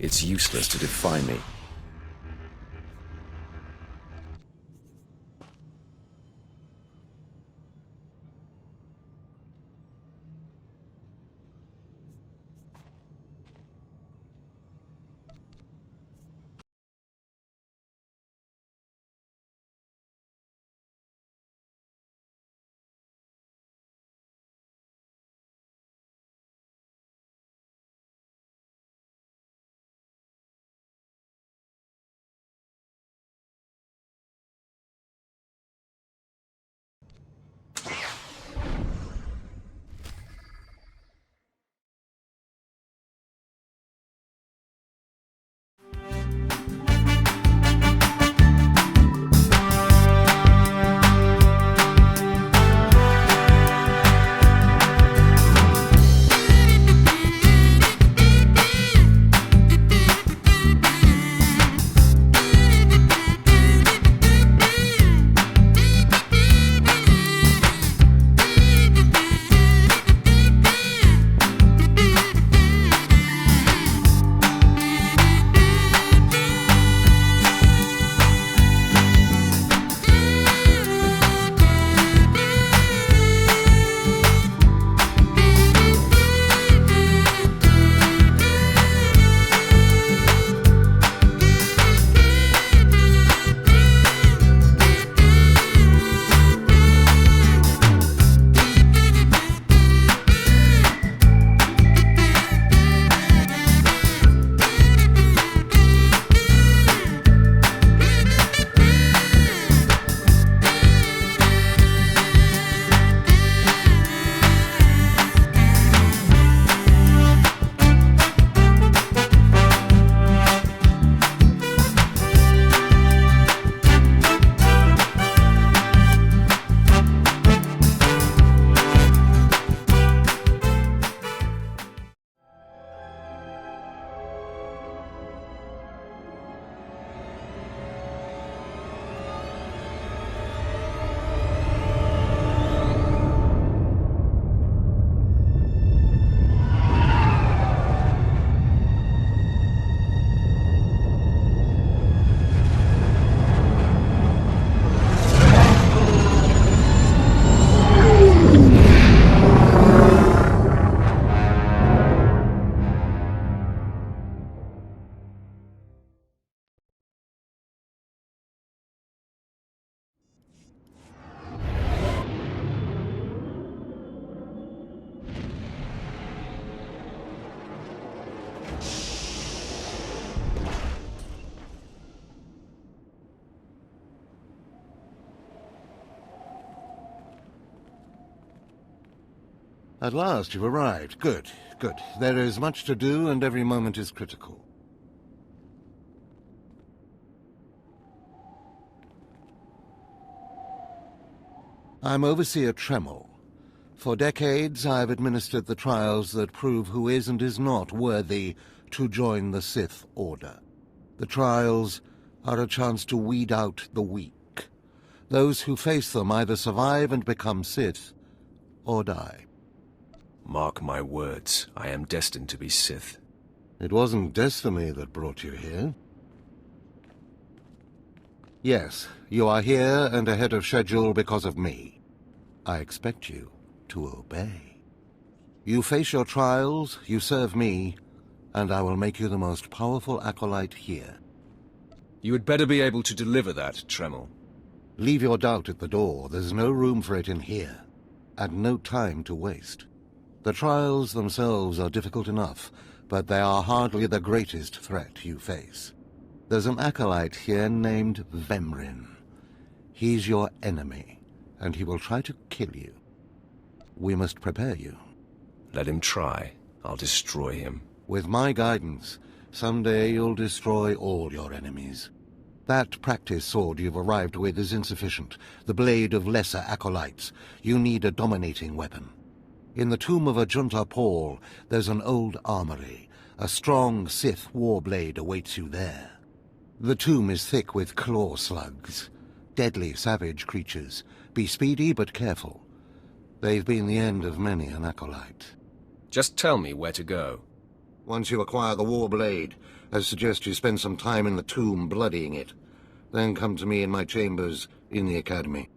It's useless to defy me. At last you've arrived. Good, good. There is much to do and every moment is critical. I'm Overseer Tremel. For decades I've administered the trials that prove who is and is not worthy to join the Sith Order. The trials are a chance to weed out the weak. Those who face them either survive and become Sith, or die. Mark my words, I am destined to be Sith. It wasn't destiny that brought you here. Yes, you are here and ahead of schedule because of me. I expect you to obey. You face your trials, you serve me, and I will make you the most powerful acolyte here. You had better be able to deliver that, Tremel. Leave your doubt at the door. There's no room for it in here, and no time to waste. The trials themselves are difficult enough, but they are hardly the greatest threat you face. There's an acolyte here named Vemrin. He's your enemy, and he will try to kill you. We must prepare you. Let him try. I'll destroy him. With my guidance, someday you'll destroy all your enemies. That practice sword you've arrived with is insufficient. The blade of lesser acolytes. You need a dominating weapon. In the tomb of Ajunta Paul, there's an old armory. A strong Sith warblade awaits you there. The tomb is thick with claw slugs. Deadly, savage creatures. Be speedy but careful. They've been the end of many an acolyte. Just tell me where to go. Once you acquire the warblade, I suggest you spend some time in the tomb bloodying it. Then come to me in my chambers in the Academy.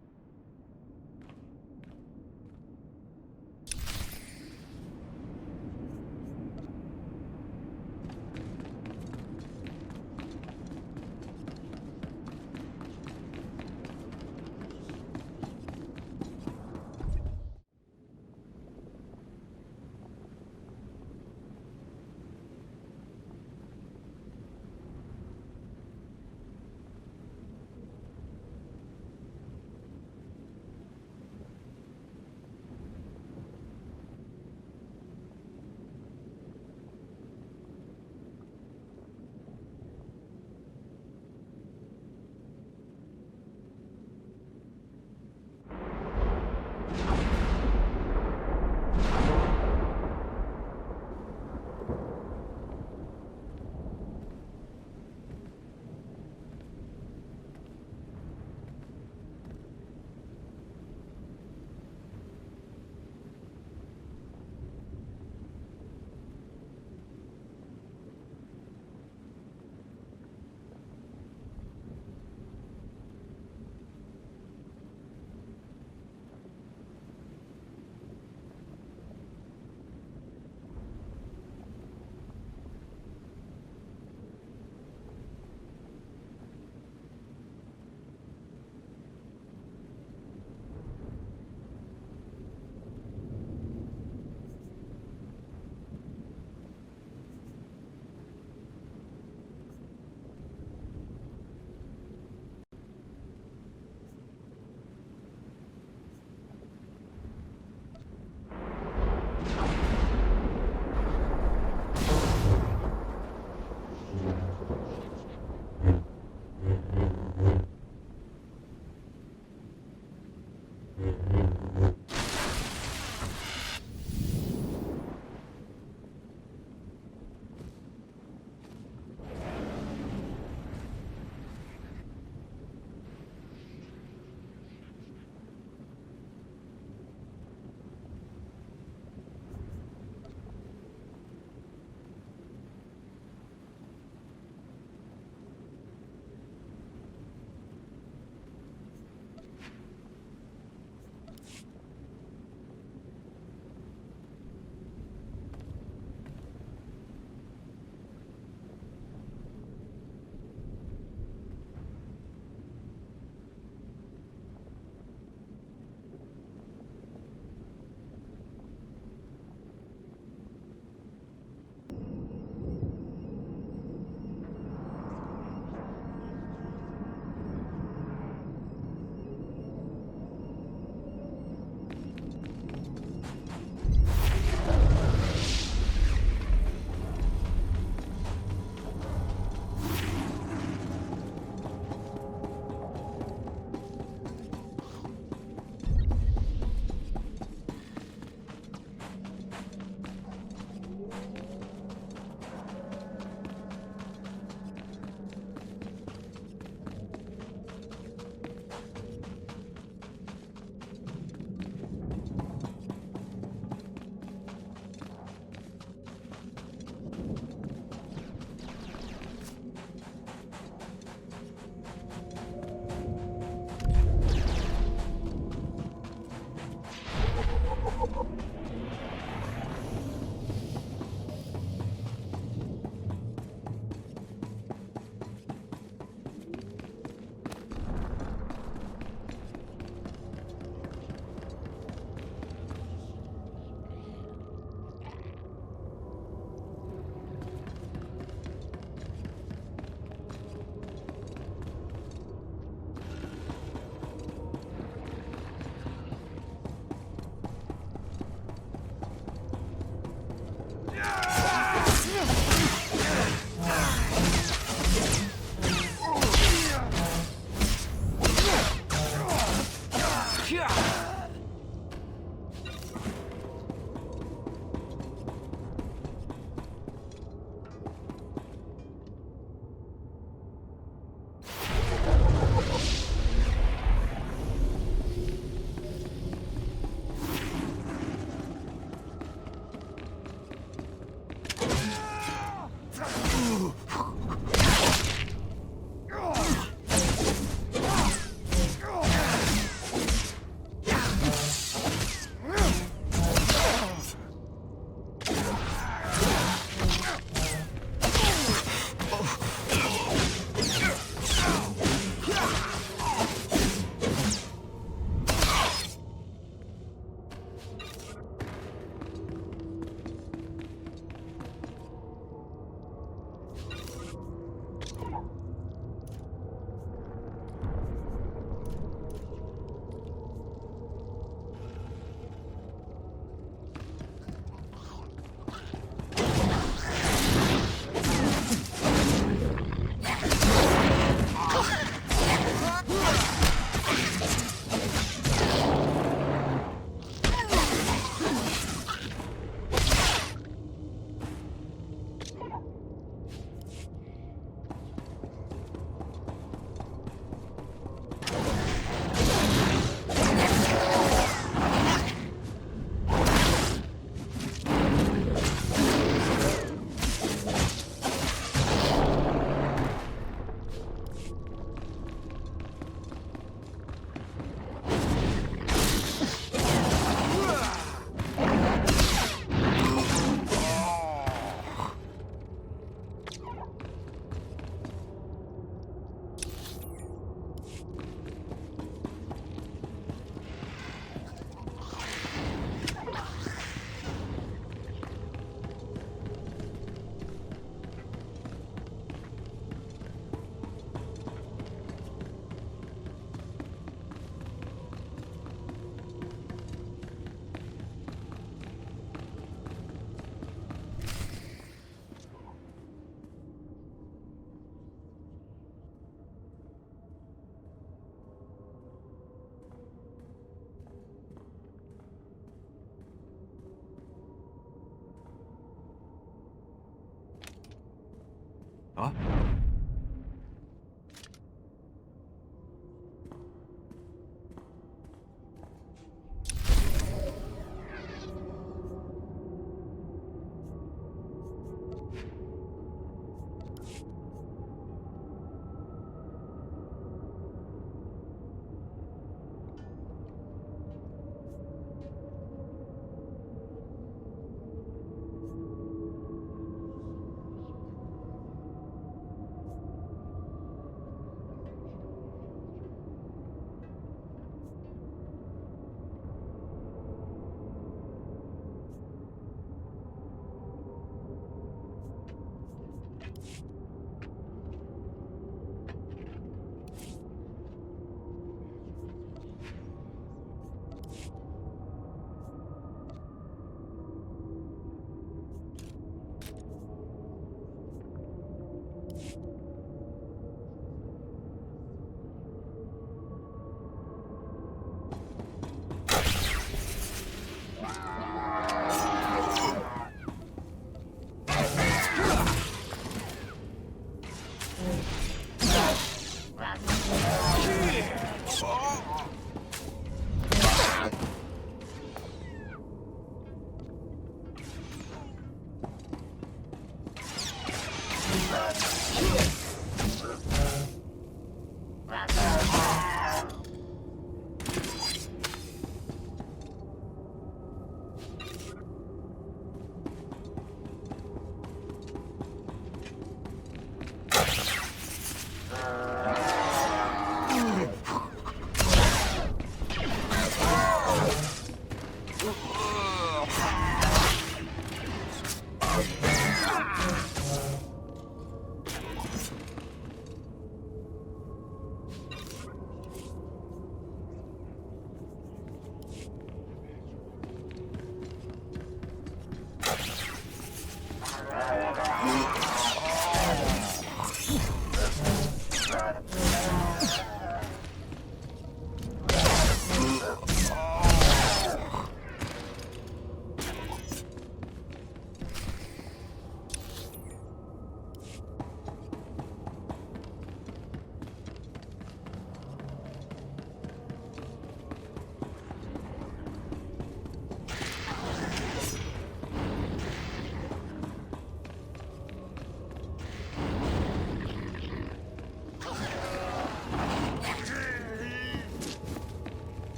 Huh?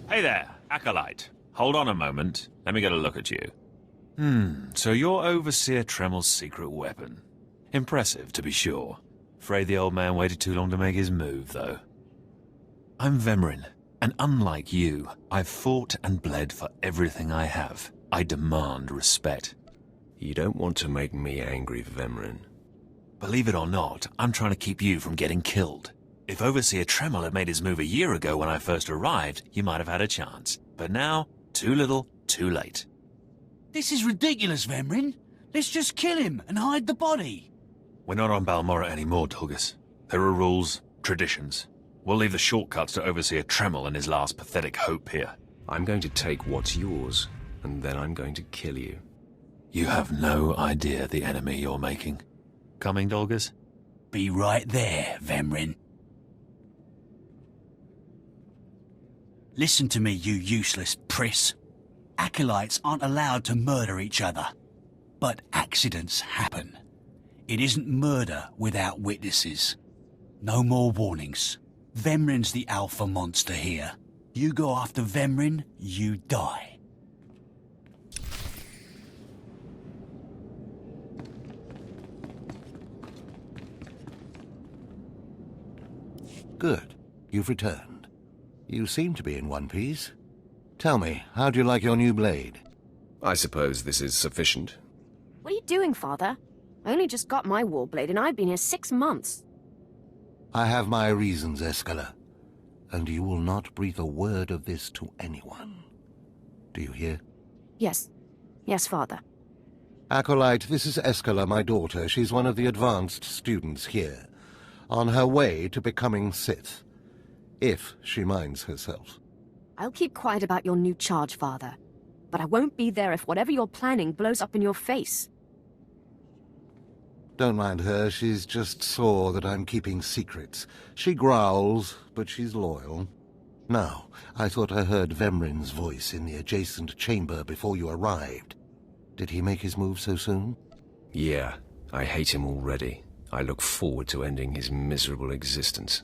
Hey there, Acolyte. Hold on a moment. Let me get a look at you. So you're Overseer Tremel's secret weapon. Impressive, to be sure. Afraid the old man waited too long to make his move, though. I'm Vemrin, and unlike you, I've fought and bled for everything I have. I demand respect. You don't want to make me angry, Vemrin. Believe it or not, I'm trying to keep you from getting killed. If Overseer Tremel had made his move a year ago when I first arrived, you might have had a chance. But now, too little, too late. This is ridiculous, Vemrin. Let's just kill him and hide the body. We're not on Balmorra anymore, Dolgus. There are rules, traditions. We'll leave the shortcuts to Overseer Tremel and his last pathetic hope here. I'm going to take what's yours, and then I'm going to kill you. You have no idea the enemy you're making. Coming, Dolgus? Be right there, Vemrin. Listen to me, you useless priss. Acolytes aren't allowed to murder each other. But accidents happen. It isn't murder without witnesses. No more warnings. Vemrin's the alpha monster here. You go after Vemrin, you die. Good. You've returned. You seem to be in one piece. Tell me, how do you like your new blade? I suppose this is sufficient. What are you doing, Father? I only just got my warblade and I've been here 6 months. I have my reasons, Escala. And you will not breathe a word of this to anyone. Do you hear? Yes. Yes, Father. Acolyte, this is Escala, my daughter. She's one of the advanced students here. On her way to becoming Sith. If she minds herself. I'll keep quiet about your new charge, Father. But I won't be there if whatever you're planning blows up in your face. Don't mind her, she's just sore that I'm keeping secrets. She growls, but she's loyal. Now, I thought I heard Vemrin's voice in the adjacent chamber before you arrived. Did he make his move so soon? Yeah, I hate him already. I look forward to ending his miserable existence.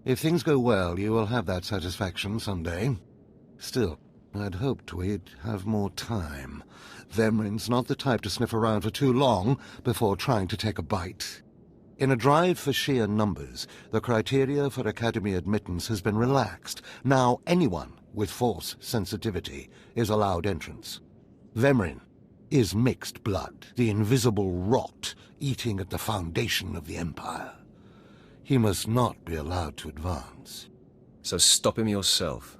If things go well, you will have that satisfaction someday. Still, I'd hoped we'd have more time. Vemrin's not the type to sniff around for too long before trying to take a bite. In a drive for sheer numbers, the criteria for Academy admittance has been relaxed. Now anyone with Force sensitivity is allowed entrance. Vemrin is mixed blood, the invisible rot eating at the foundation of the Empire. He must not be allowed to advance. So stop him yourself.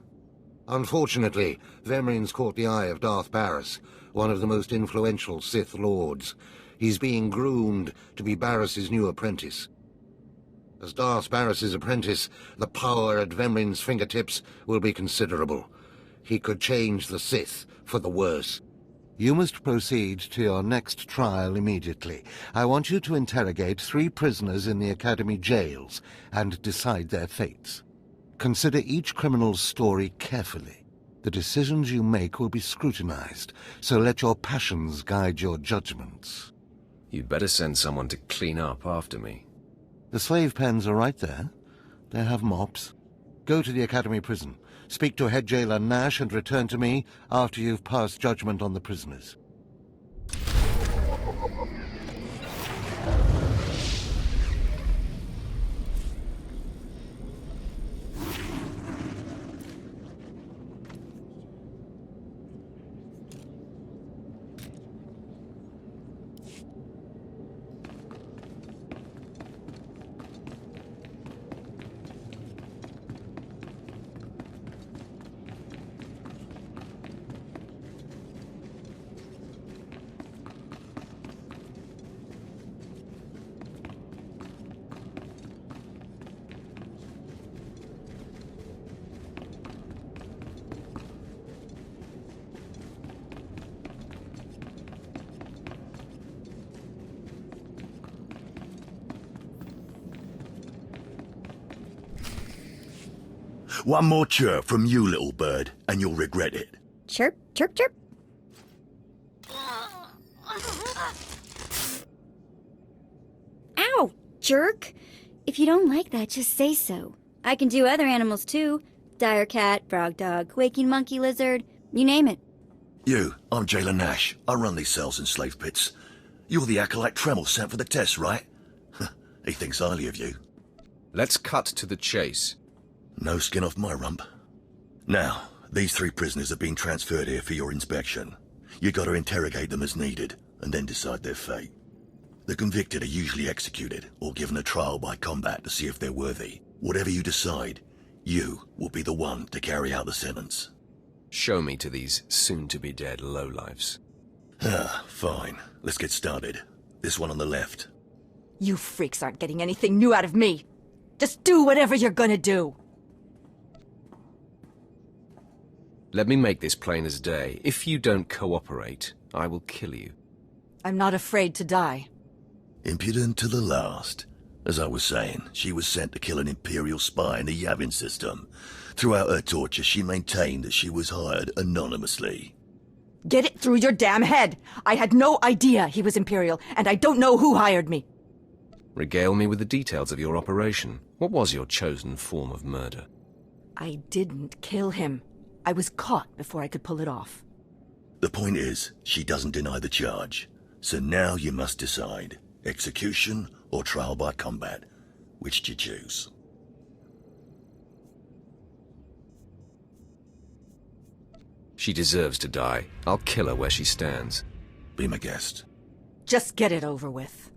Unfortunately, Vemrin's caught the eye of Darth Barris, one of the most influential Sith Lords. He's being groomed to be Barris's new apprentice. As Darth Barris's apprentice, the power at Vemrin's fingertips will be considerable. He could change the Sith for the worse. You must proceed to your next trial immediately. I want you to interrogate 3 prisoners in the Academy jails and decide their fates. Consider each criminal's story carefully. The decisions you make will be scrutinized, so let your passions guide your judgments. You'd better send someone to clean up after me. The slave pens are right there. They have mops. Go to the Academy prison. Speak to head jailer Nash and return to me after you've passed judgment on the prisoners. One more chirp from you, little bird, and you'll regret it. Chirp, chirp, chirp. Ow, jerk. If you don't like that, just say so. I can do other animals too. Dire cat, frog dog, waking monkey lizard, you name it. You, I'm Jailer Nash. I run these cells and slave pits. You're the acolyte Tremel sent for the test, right? He thinks highly of you. Let's cut to the chase. No skin off my rump. Now, these 3 prisoners have been transferred here for your inspection. You gotta interrogate them as needed, and then decide their fate. The convicted are usually executed, or given a trial by combat to see if they're worthy. Whatever you decide, you will be the one to carry out the sentence. Show me to these soon-to-be-dead lowlifes. Fine. Let's get started. This one on the left. You freaks aren't getting anything new out of me. Just do whatever you're gonna do. Let me make this plain as day. If you don't cooperate, I will kill you. I'm not afraid to die. Impudent to the last. As I was saying, she was sent to kill an Imperial spy in the Yavin system. Throughout her torture, she maintained that she was hired anonymously. Get it through your damn head! I had no idea he was Imperial, and I don't know who hired me. Regale me with the details of your operation. What was your chosen form of murder? I didn't kill him. I was caught before I could pull it off. The point is, she doesn't deny the charge. So now you must decide. Execution or trial by combat. Which do you choose? She deserves to die. I'll kill her where she stands. Be my guest. Just get it over with.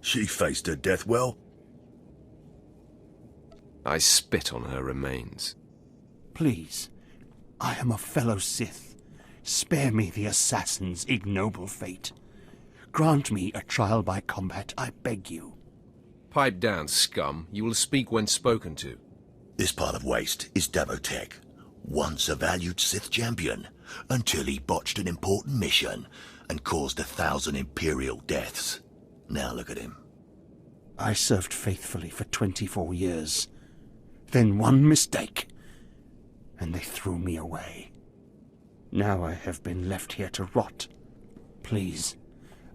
She faced her death well. I spit on her remains. Please, I am a fellow Sith. Spare me the assassin's ignoble fate. Grant me a trial by combat, I beg you. Pipe down, scum. You will speak when spoken to. This part of Waste is debauchery. Once a valued Sith champion, until he botched an important mission and caused 1,000 Imperial deaths. Now look at him. I served faithfully for 24 years. Then one mistake, and they threw me away. Now I have been left here to rot. Please,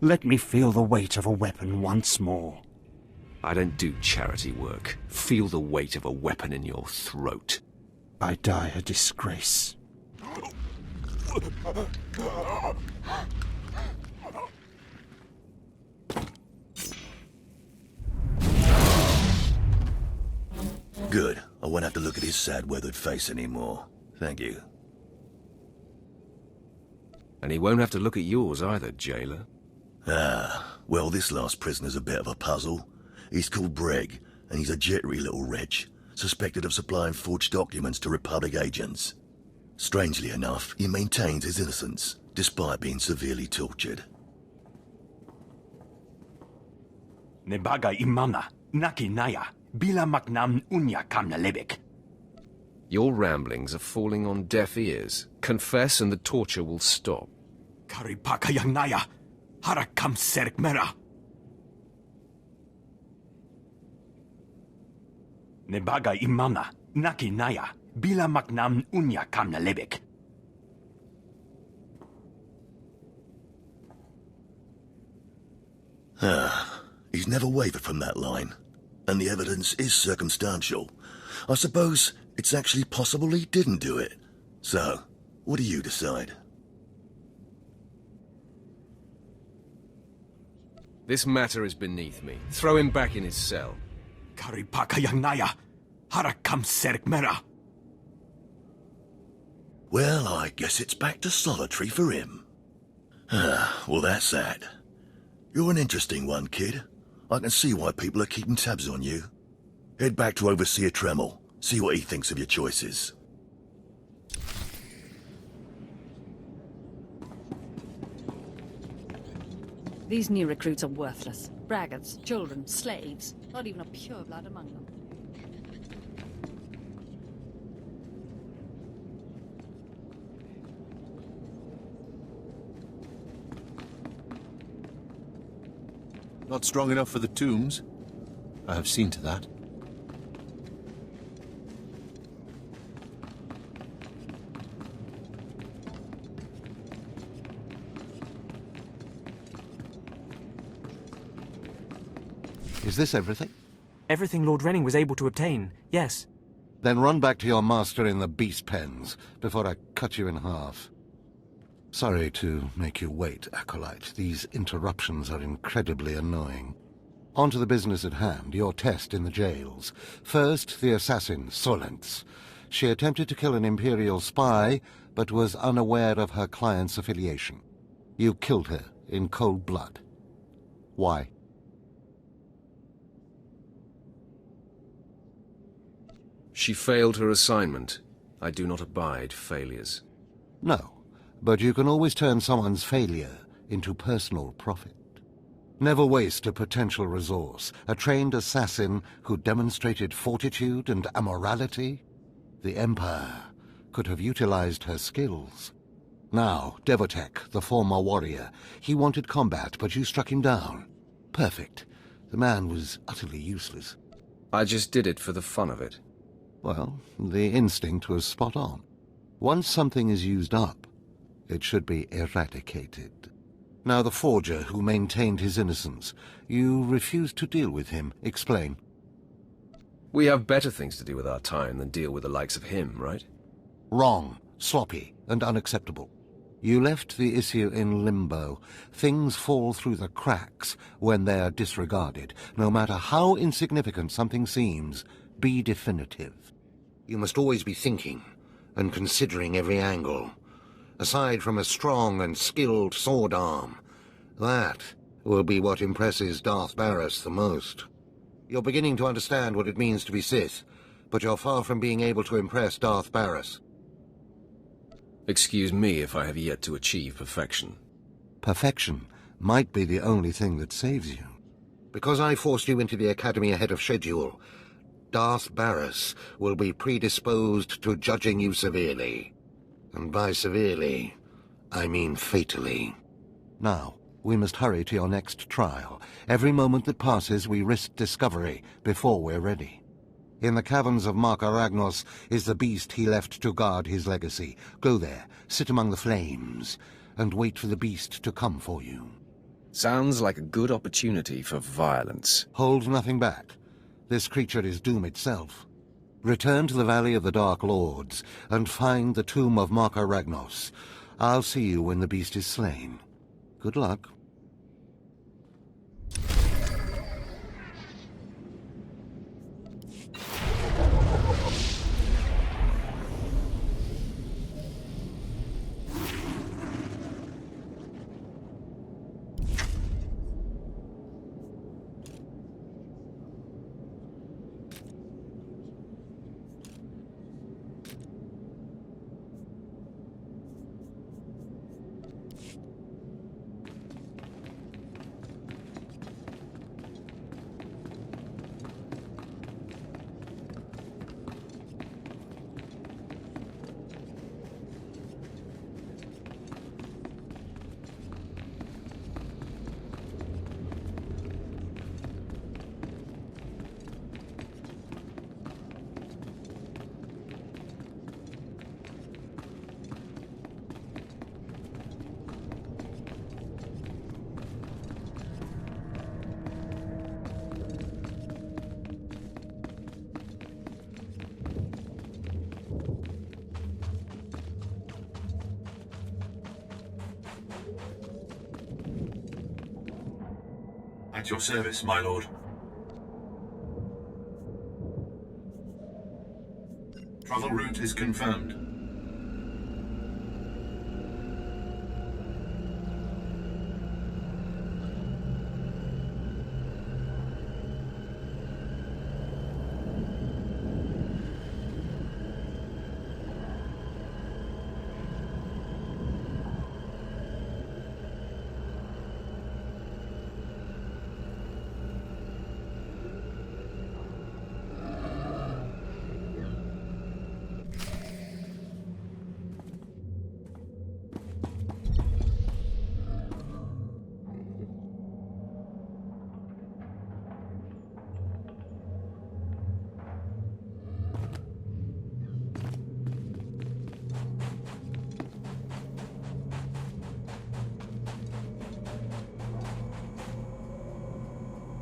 let me feel the weight of a weapon once more. I don't do charity work. Feel the weight of a weapon in your throat. I die a disgrace. Good. I won't have to look at his sad, weathered face anymore. Thank you. And he won't have to look at yours either, jailer. Ah, well, this last prisoner's a bit of a puzzle. He's called Breg, and he's a jittery little wretch, suspected of supplying forged documents to Republic agents. Strangely enough, he maintains his innocence, despite being severely tortured. Nebaga imana, naki naya, bila maknam unya kamna lebek. Your ramblings are falling on deaf ears. Confess and the torture will stop. Karipaka yang naya, harakam serk mera. Nebaga imana, naki naya, bila maknam unya kamna lebek. He's never wavered from that line. And the evidence is circumstantial. I suppose it's actually possible he didn't do it. So, what do you decide? This matter is beneath me. Throw him back in his cell. Karipaka yang naya, harakam serk mera. Well, I guess it's back to solitary for him. Well, that's that. You're an interesting one, kid. I can see why people are keeping tabs on you. Head back to Overseer Tremel. See what he thinks of your choices. These new recruits are worthless. Braggarts, children, slaves. Not even a pureblood among them. Not strong enough for the tombs. I have seen to that. Is this everything? Everything Lord Renning was able to obtain, yes. Then run back to your master in the beast pens before I cut you in half. Sorry to make you wait, Acolyte. These interruptions are incredibly annoying. On to the business at hand, your test in the jails. First, the assassin, Solentz. She attempted to kill an Imperial spy, but was unaware of her client's affiliation. You killed her in cold blood. Why? She failed her assignment. I do not abide failures. No, but you can always turn someone's failure into personal profit. Never waste a potential resource. A trained assassin who demonstrated fortitude and amorality? The Empire could have utilized her skills. Now, Devotek, the former warrior, he wanted combat, but you struck him down. Perfect. The man was utterly useless. I just did it for the fun of it. Well, the instinct was spot on. Once something is used up, it should be eradicated. Now the forger who maintained his innocence, you refused to deal with him. Explain. We have better things to do with our time than deal with the likes of him, right? Wrong, sloppy, and unacceptable. You left the issue in limbo. Things fall through the cracks when they are disregarded. No matter how insignificant something seems, be definitive. You must always be thinking and considering every angle. Aside from a strong and skilled sword arm, that will be what impresses Darth Barris the most. You're beginning to understand what it means to be Sith, but you're far from being able to impress Darth Barris. Excuse me if I have yet to achieve perfection. Perfection might be the only thing that saves you. Because I forced you into the Academy ahead of schedule, Darth Barris will be predisposed to judging you severely. And by severely, I mean fatally. Now, we must hurry to your next trial. Every moment that passes, we risk discovery before we're ready. In the caverns of Marka Ragnos is the beast he left to guard his legacy. Go there, sit among the flames, and wait for the beast to come for you. Sounds like a good opportunity for violence. Hold nothing back. This creature is doom itself. Return to the Valley of the Dark Lords, and find the tomb of Marka Ragnos. I'll see you when the beast is slain. Good luck. At your service, my lord. Travel route is confirmed.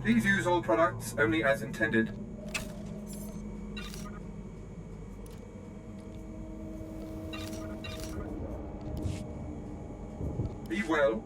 Please use all products only as intended. Be well.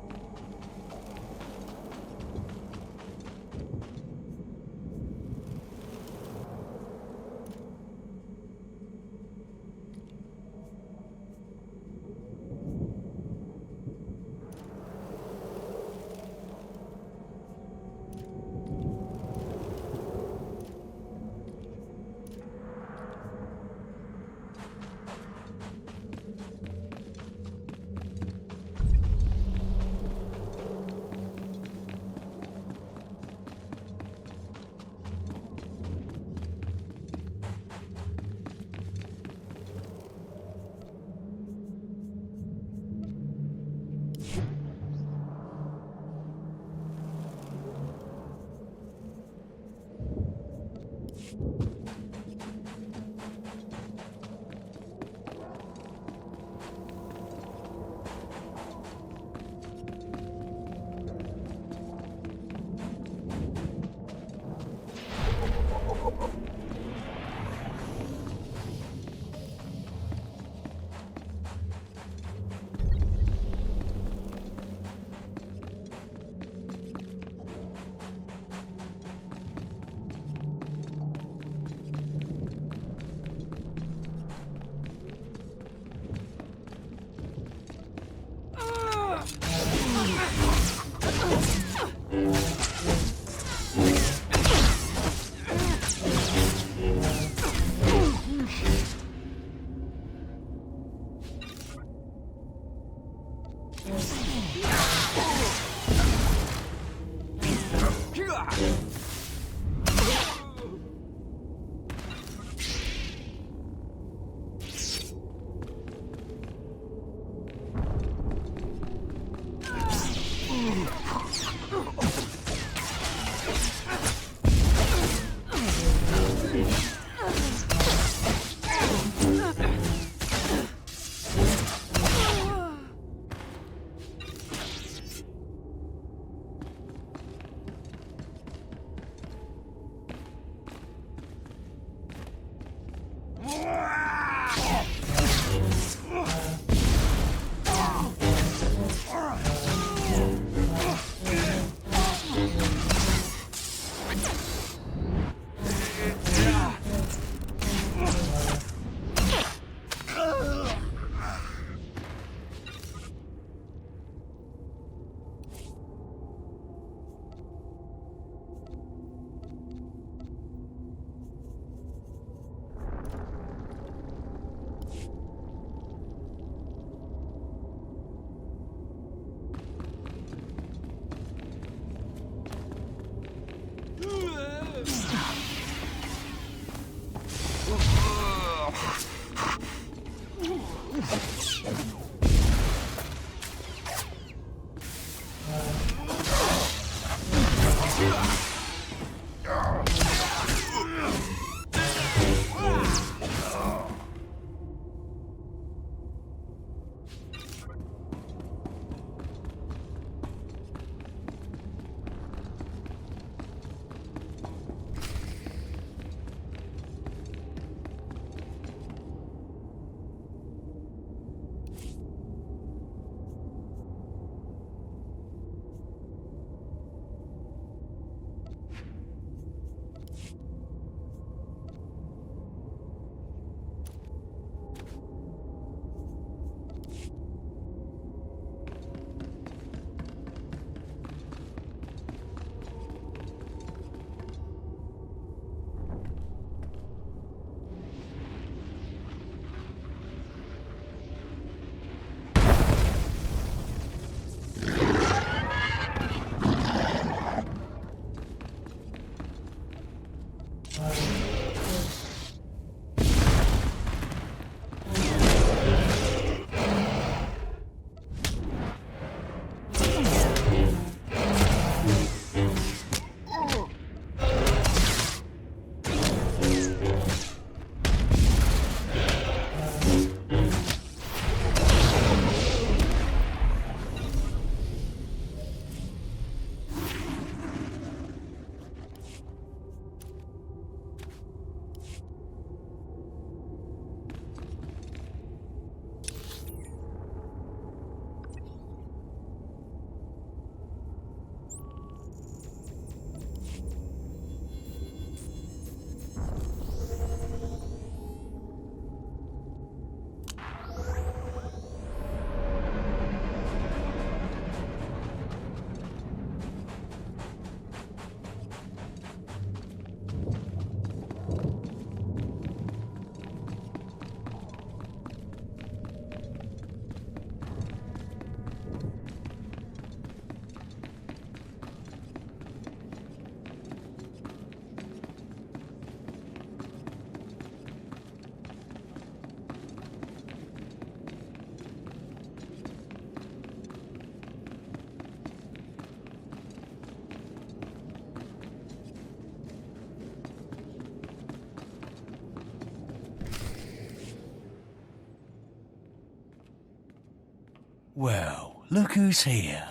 Well, look who's here.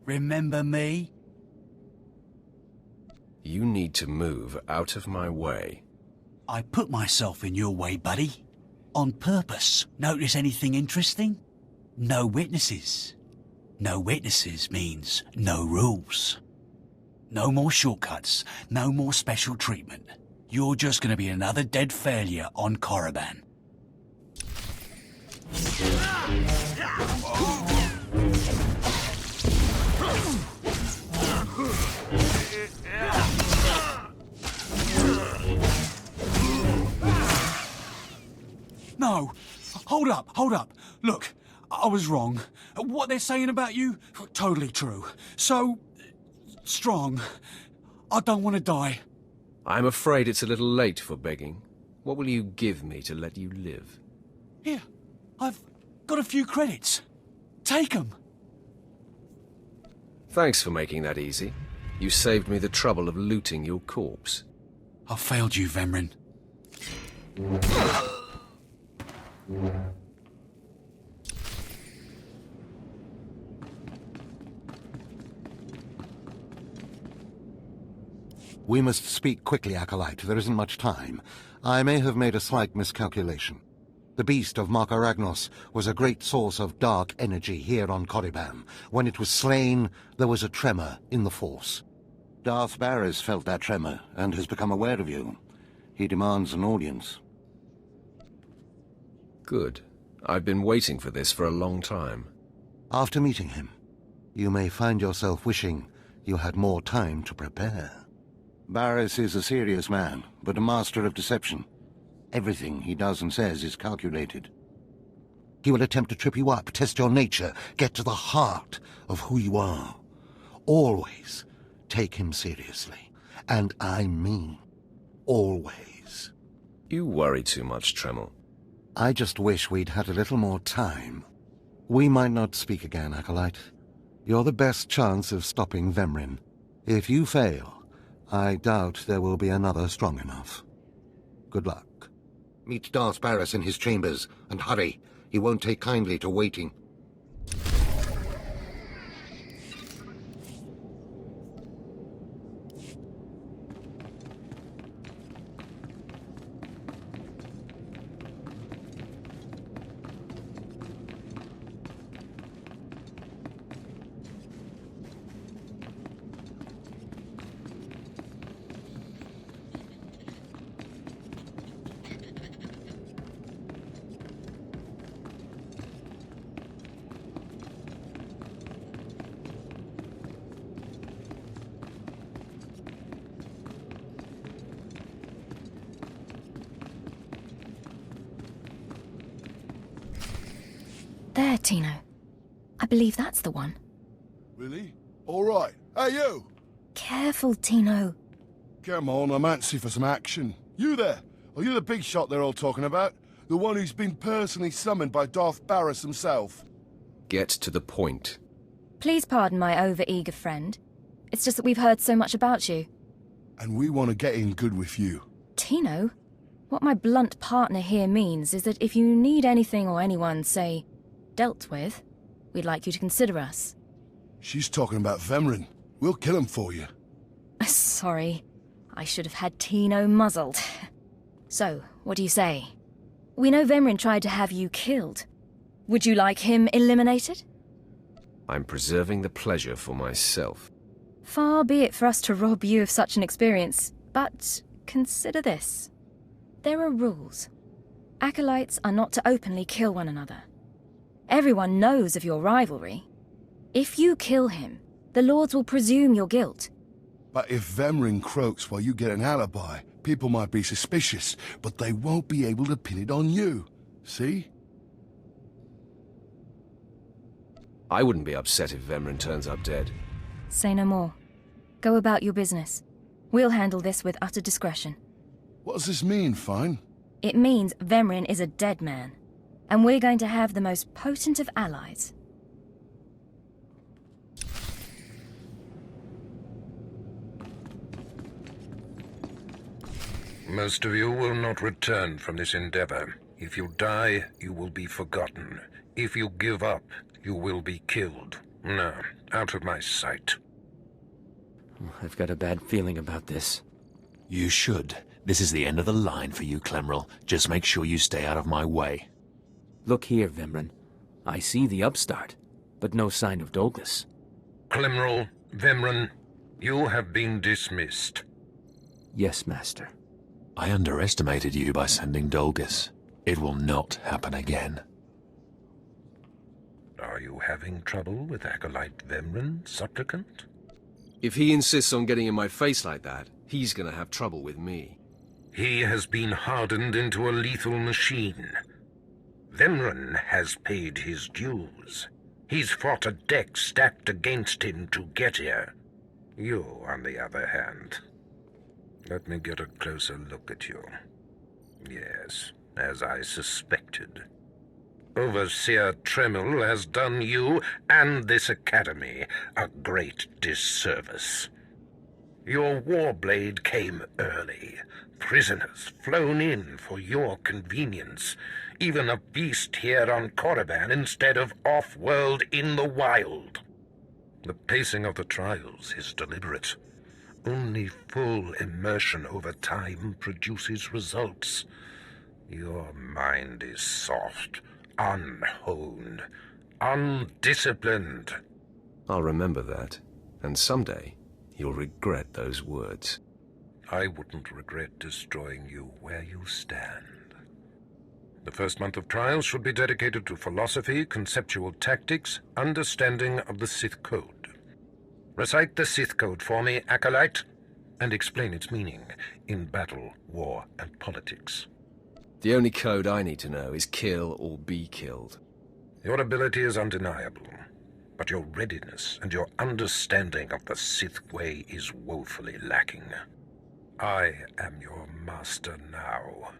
Remember me? You need to move out of my way. I put myself in your way, buddy. On purpose. Notice anything interesting? No witnesses. No witnesses means no rules. No more shortcuts. No more special treatment. You're just gonna be another dead failure on Korriban. No! Hold up! Look, I was wrong. What they're saying about you, totally true. So... strong. I don't want to die. I'm afraid it's a little late for begging. What will you give me to let you live? Here, I've got a few credits. Take them. Thanks for making that easy. You saved me the trouble of looting your corpse. I failed you, Vemrin. We must speak quickly, Acolyte. There isn't much time. I may have made a slight miscalculation. The beast of Markaragnos was a great source of dark energy here on Korriban. When it was slain, there was a tremor in the Force. Darth Barris felt that tremor and has become aware of you. He demands an audience. Good. I've been waiting for this for a long time. After meeting him, you may find yourself wishing you had more time to prepare. Barris is a serious man, but a master of deception. Everything he does and says is calculated. He will attempt to trip you up, test your nature, get to the heart of who you are. Always take him seriously. And I mean always. You worry too much, Tremel. I just wish we'd had a little more time. We might not speak again, Acolyte. You're the best chance of stopping Vemrin. If you fail, I doubt there will be another strong enough. Good luck. Meet Darth Barris in his chambers, and hurry. He won't take kindly to waiting. There, Tino. I believe that's the one. Really? All right. Hey, you! Careful, Tino. Come on, I'm antsy for some action. You there? Are you the big shot they're all talking about? The one who's been personally summoned by Darth Barris himself? Get to the point. Please pardon my over-eager friend. It's just that we've heard so much about you. And we want to get in good with you. Tino? What my blunt partner here means is that if you need anything or anyone, say, dealt with, we'd like you to consider us. She's talking about Vemrin. We'll kill him for you. Sorry. I should have had Tino muzzled. So, what do you say? We know Vemrin tried to have you killed. Would you like him eliminated? I'm preserving the pleasure for myself. Far be it for us to rob you of such an experience, but consider this. There are rules. Acolytes are not to openly kill one another. Everyone knows of your rivalry. If you kill him, the Lords will presume your guilt. But if Vemrin croaks while you get an alibi, people might be suspicious, but they won't be able to pin it on you. See? I wouldn't be upset if Vemrin turns up dead. Say no more. Go about your business. We'll handle this with utter discretion. What does this mean, Fine? It means Vemrin is a dead man, and we're going to have the most potent of allies. Most of you will not return from this endeavor. If you die, you will be forgotten. If you give up, you will be killed. No, out of my sight. I've got a bad feeling about this. You should. This is the end of the line for you, Clemrel. Just make sure you stay out of my way. Look here, Vemran. I see the upstart, but no sign of Dolgus. Clemrel, Vemran, you have been dismissed. Yes, Master. I underestimated you by sending Dolgus. It will not happen again. Are you having trouble with Acolyte Vemran, supplicant? If he insists on getting in my face like that, he's gonna have trouble with me. He has been hardened into a lethal machine. Vemran has paid his dues. He's fought a deck stacked against him to get here. You, on the other hand. Let me get a closer look at you. Yes, as I suspected. Overseer Tremel has done you and this academy a great disservice. Your warblade came early. Prisoners flown in for your convenience. Even a beast here on Korriban instead of off-world in the wild. The pacing of the trials is deliberate. Only full immersion over time produces results. Your mind is soft, unhoned, undisciplined. I'll remember that, and someday you'll regret those words. I wouldn't regret destroying you where you stand. The first month of trials should be dedicated to philosophy, conceptual tactics, understanding of the Sith Code. Recite the Sith Code for me, Acolyte, and explain its meaning in battle, war, and politics. The only code I need to know is kill or be killed. Your ability is undeniable, but your readiness and your understanding of the Sith way is woefully lacking. I am your master now.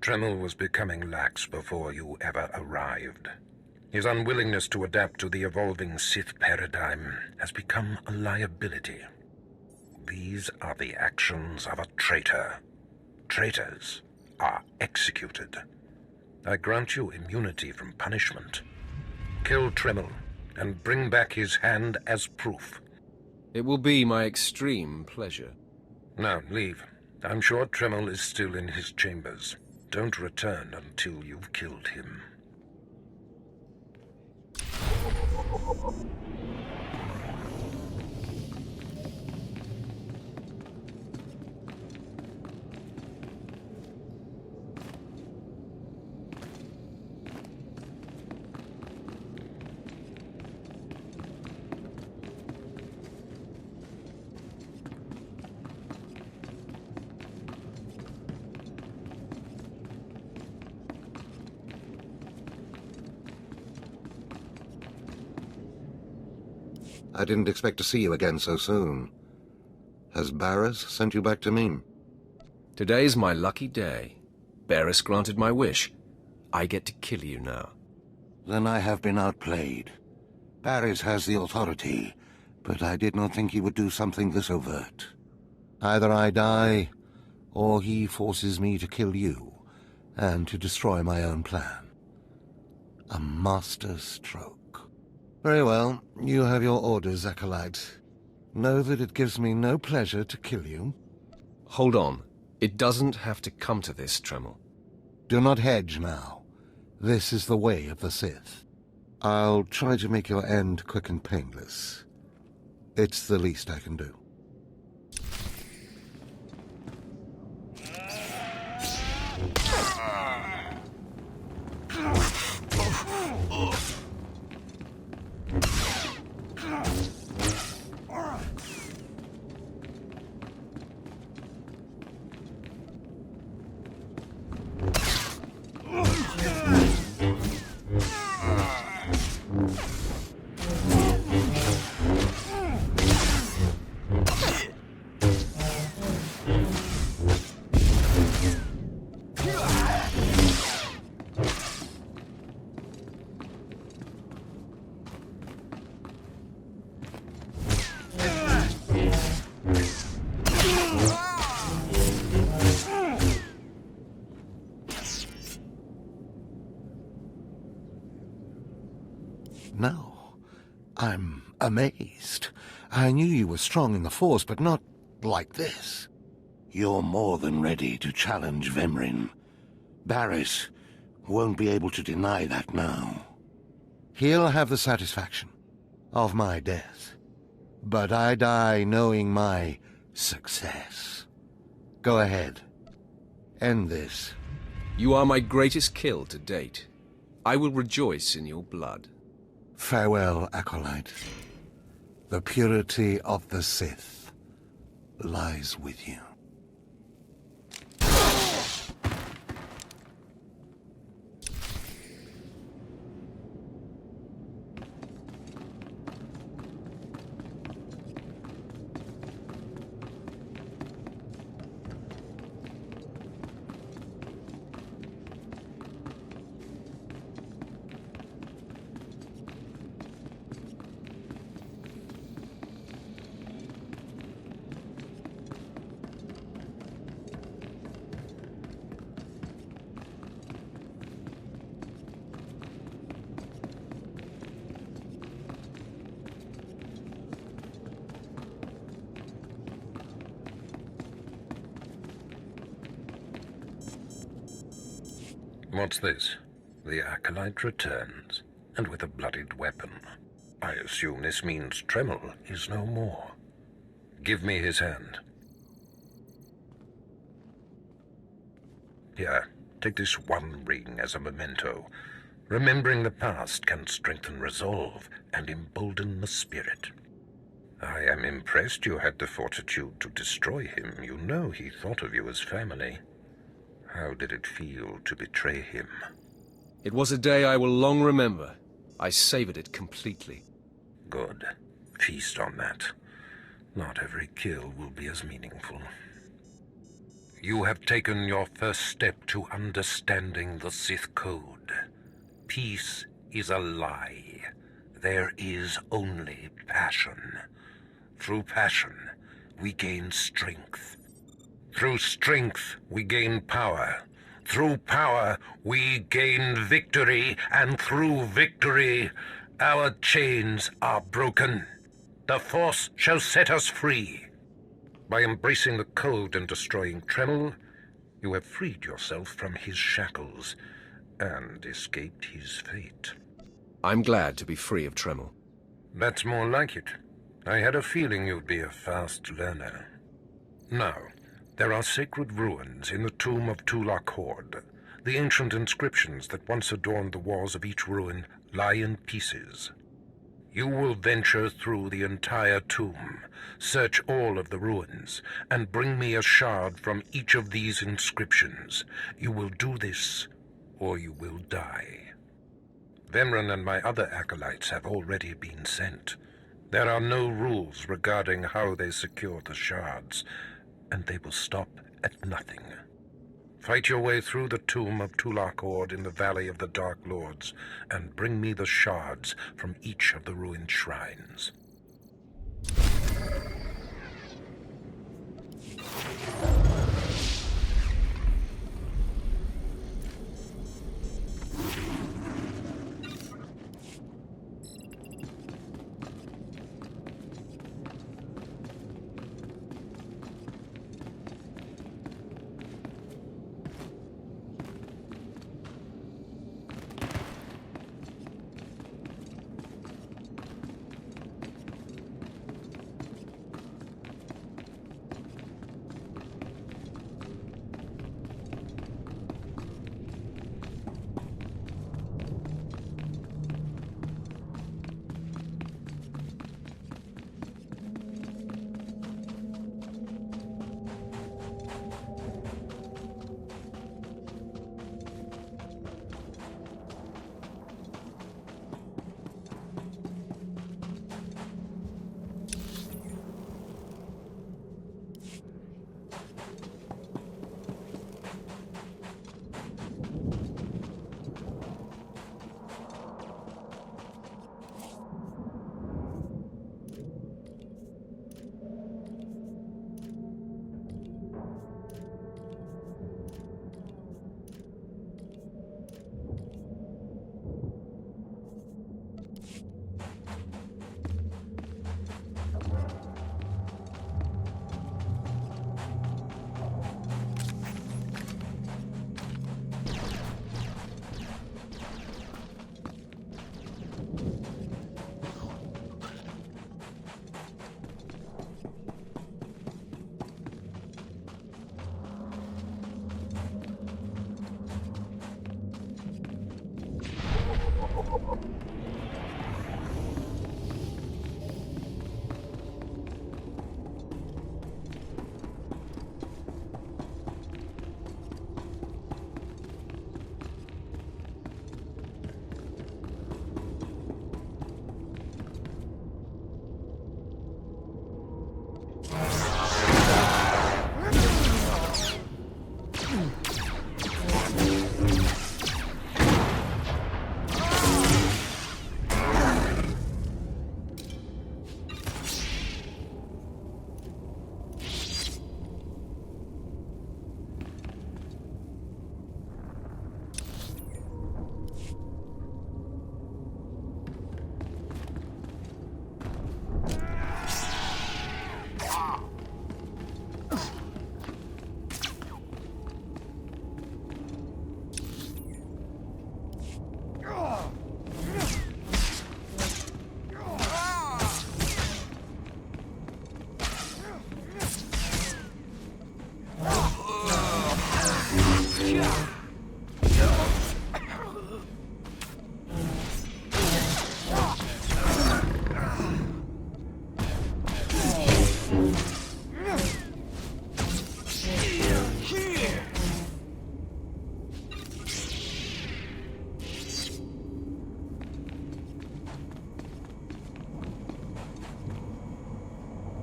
Tremel was becoming lax before you ever arrived. His unwillingness to adapt to the evolving Sith paradigm has become a liability. These are the actions of a traitor. Traitors are executed. I grant you immunity from punishment. Kill Tremel and bring back his hand as proof. It will be my extreme pleasure. Now, leave. I'm sure Tremel is still in his chambers. Don't return until you've killed him. I didn't expect to see you again so soon. Has Barras sent you back to me? Today's my lucky day. Barras granted my wish. I get to kill you now. Then I have been outplayed. Barras has the authority, but I did not think he would do something this overt. Either I die, or he forces me to kill you, and to destroy my own plan. A master stroke. Very well, you have your orders, Acolyte. Know that it gives me no pleasure to kill you. Hold on. It doesn't have to come to this, Tremel. Do not hedge now. This is the way of the Sith. I'll try to make your end quick and painless. It's the least I can do. amazed. I knew you were strong in the Force, but not like this. You're more than ready to challenge Vemrin. Barris won't be able to deny that now. He'll have the satisfaction of my death, but I die knowing my success. Go ahead. End this. You are my greatest kill to date. I will rejoice in your blood. Farewell, Acolyte. The purity of the Sith lies with you. What's this? The Acolyte returns, and with a bloodied weapon. I assume this means Tremel is no more. Give me his hand. Here, take this one ring as a memento. Remembering the past can strengthen resolve and embolden the spirit. I am impressed you had the fortitude to destroy him. You know he thought of you as family. How did it feel to betray him? It was a day I will long remember. I savored it completely. Good. Feast on that. Not every kill will be as meaningful. You have taken your first step to understanding the Sith Code. Peace is a lie. There is only passion. Through passion, we gain strength. Through strength, we gain power. Through power, we gain victory. And through victory, our chains are broken. The Force shall set us free. By embracing the code and destroying Tremel, you have freed yourself from his shackles and escaped his fate. I'm glad to be free of Tremel. That's more like it. I had a feeling you'd be a fast learner. Now, there are sacred ruins in the tomb of Tulak Horde. The ancient inscriptions that once adorned the walls of each ruin lie in pieces. You will venture through the entire tomb, search all of the ruins, and bring me a shard from each of these inscriptions. You will do this, or you will die. Vemrin and my other acolytes have already been sent. There are no rules regarding how they secure the shards, and they will stop at nothing. Fight your way through the tomb of Tulak Horde in the Valley of the Dark Lords, and bring me the shards from each of the ruined shrines.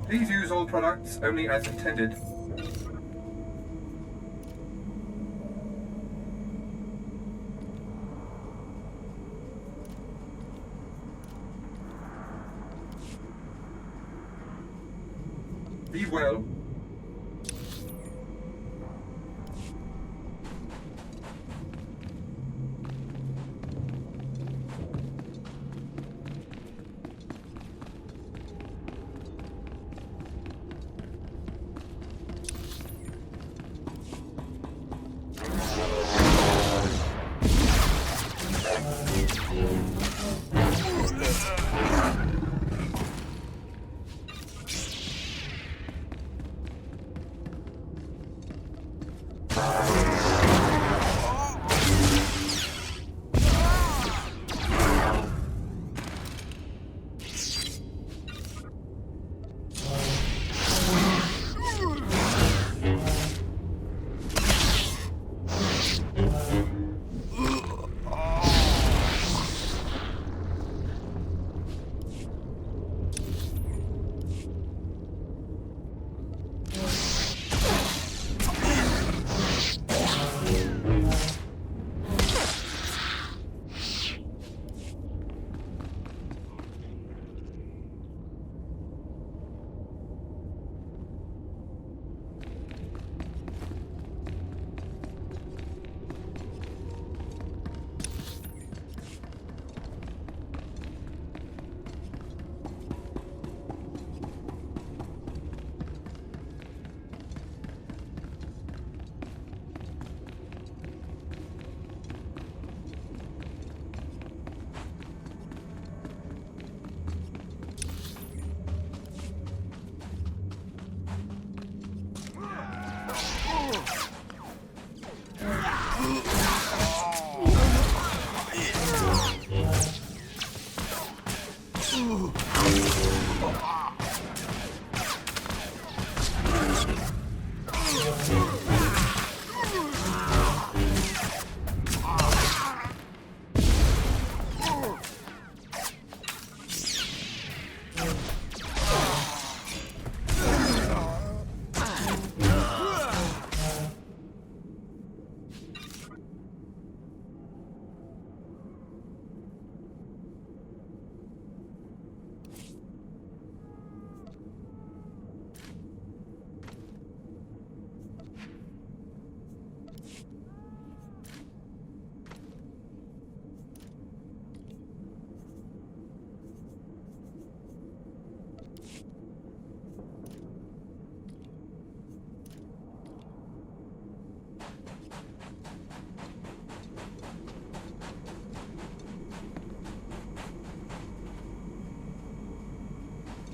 Please use all products only as intended. Be well.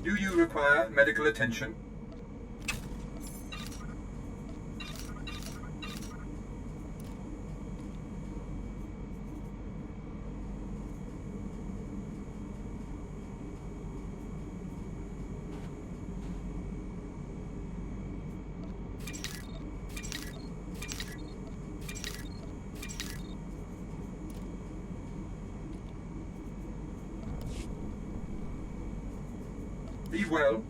Do you require medical attention? Be well.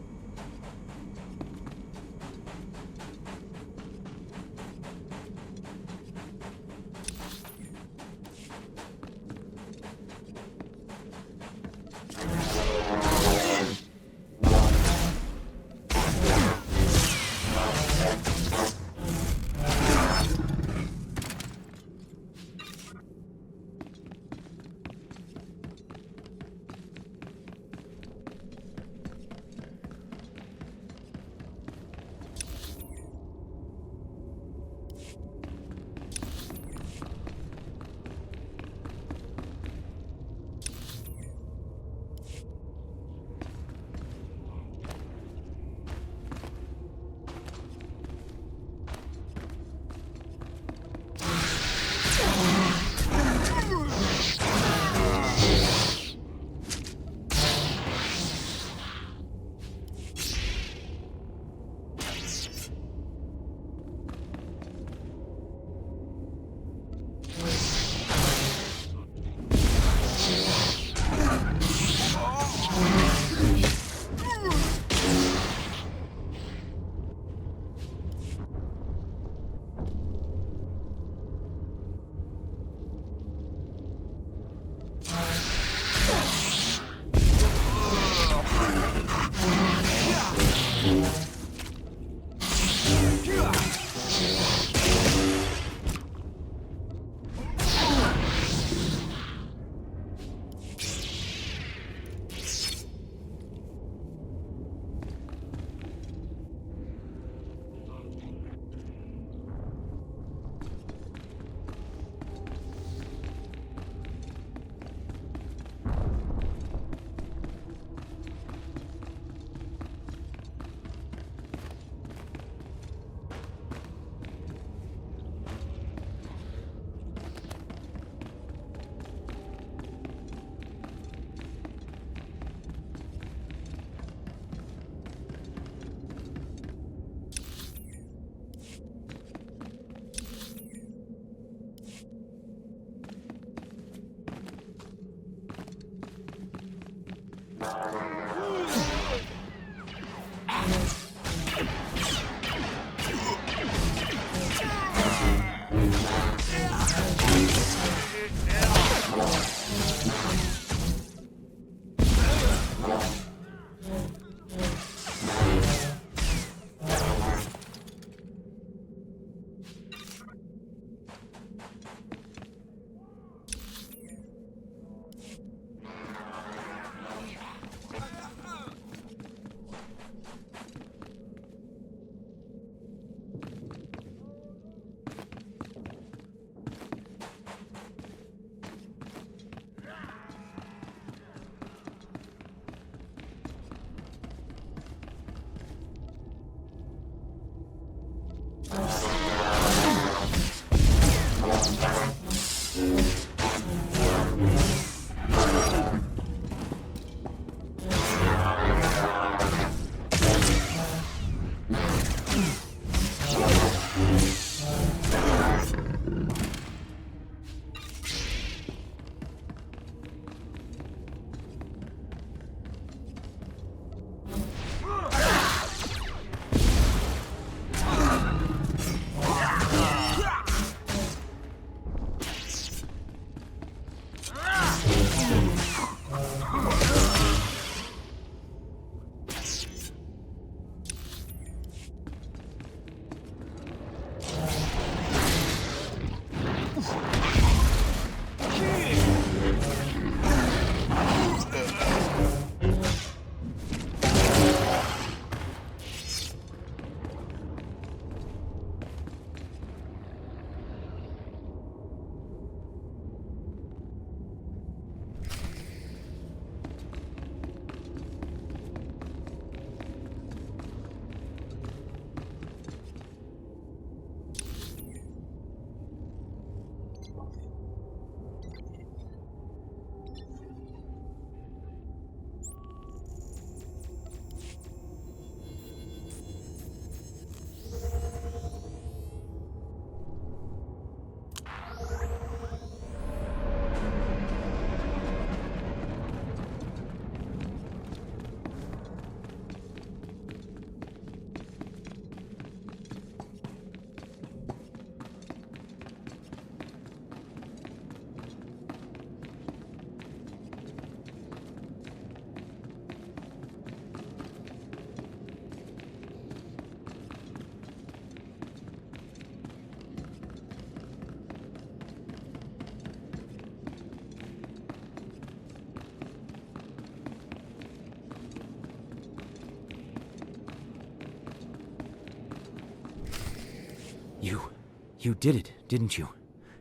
You did it, didn't you?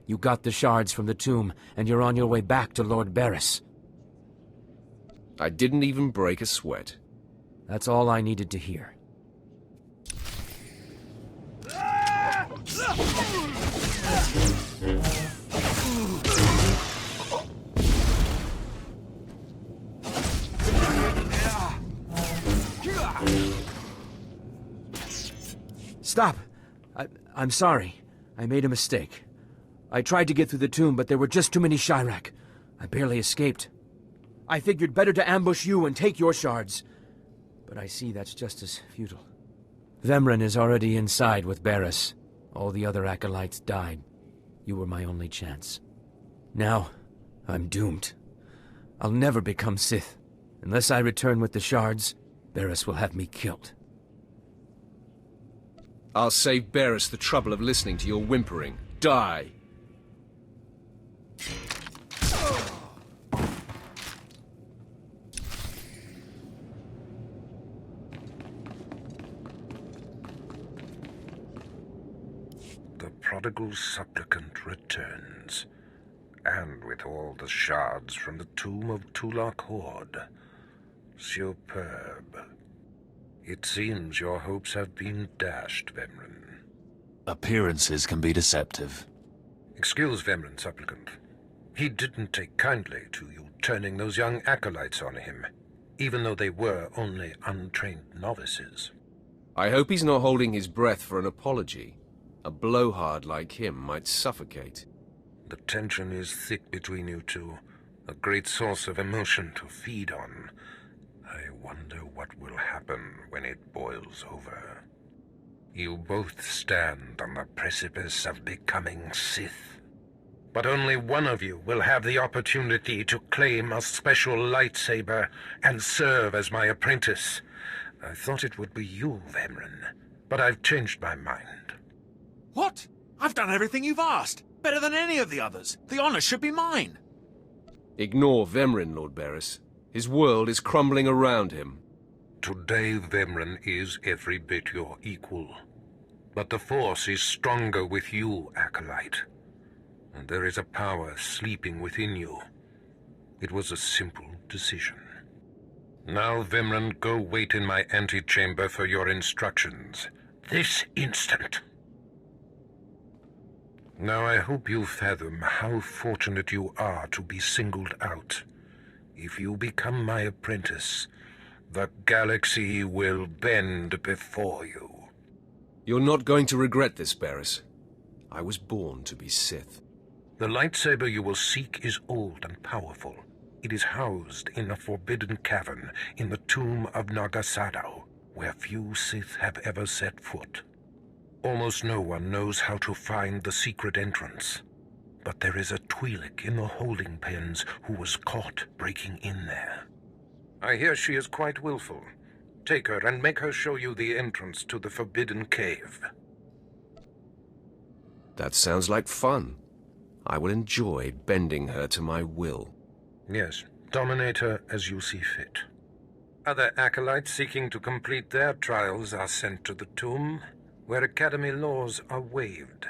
You got the shards from the tomb, and you're on your way back to Lord Barris. I didn't even break a sweat. That's all I needed to hear. Stop! I'm sorry. I made a mistake. I tried to get through the tomb, but there were just too many Chirac. I barely escaped. I figured better to ambush you and take your shards. But I see that's just as futile. Vemryn is already inside with Barris. All the other acolytes died. You were my only chance. Now, I'm doomed. I'll never become Sith. Unless I return with the shards, Barris will have me killed. I'll save Barris the trouble of listening to your whimpering. Die! The prodigal supplicant returns, and with all the shards from the tomb of Tulak Horde. Superb. It seems your hopes have been dashed, Vemrun. Appearances can be deceptive. Excuse Vemrun, supplicant. He didn't take kindly to you turning those young acolytes on him, even though they were only untrained novices. I hope he's not holding his breath for an apology. A blowhard like him might suffocate. The tension is thick between you two, a great source of emotion to feed on. I wonder what will happen when it boils over. You both stand on the precipice of becoming Sith. But only one of you will have the opportunity to claim a special lightsaber and serve as my apprentice. I thought it would be you, Vemrun, but I've changed my mind. What? I've done everything you've asked. Better than any of the others. The honor should be mine. Ignore Vemrun, Lord Barris. His world is crumbling around him. Today, Vemrun is every bit your equal. But the Force is stronger with you, Acolyte. And there is a power sleeping within you. It was a simple decision. Now, Vemrun, go wait in my antechamber for your instructions. This instant. Now, I hope you fathom how fortunate you are to be singled out. If you become my apprentice, the galaxy will bend before you. You're not going to regret this, Barris. I was born to be Sith. The lightsaber you will seek is old and powerful. It is housed in a forbidden cavern in the tomb of Nagasadao, where few Sith have ever set foot. Almost no one knows how to find the secret entrance. But there is a Twi'lek in the holding pens who was caught breaking in there. I hear she is quite willful. Take her and make her show you the entrance to the Forbidden Cave. That sounds like fun. I will enjoy bending her to my will. Yes, dominate her as you see fit. Other acolytes seeking to complete their trials are sent to the tomb, where Academy laws are waived.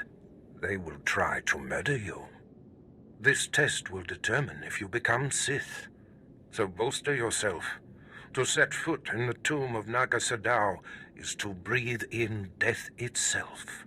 They will try to murder you. This test will determine if you become Sith. So bolster yourself. To set foot in the tomb of Nagasadao is to breathe in death itself.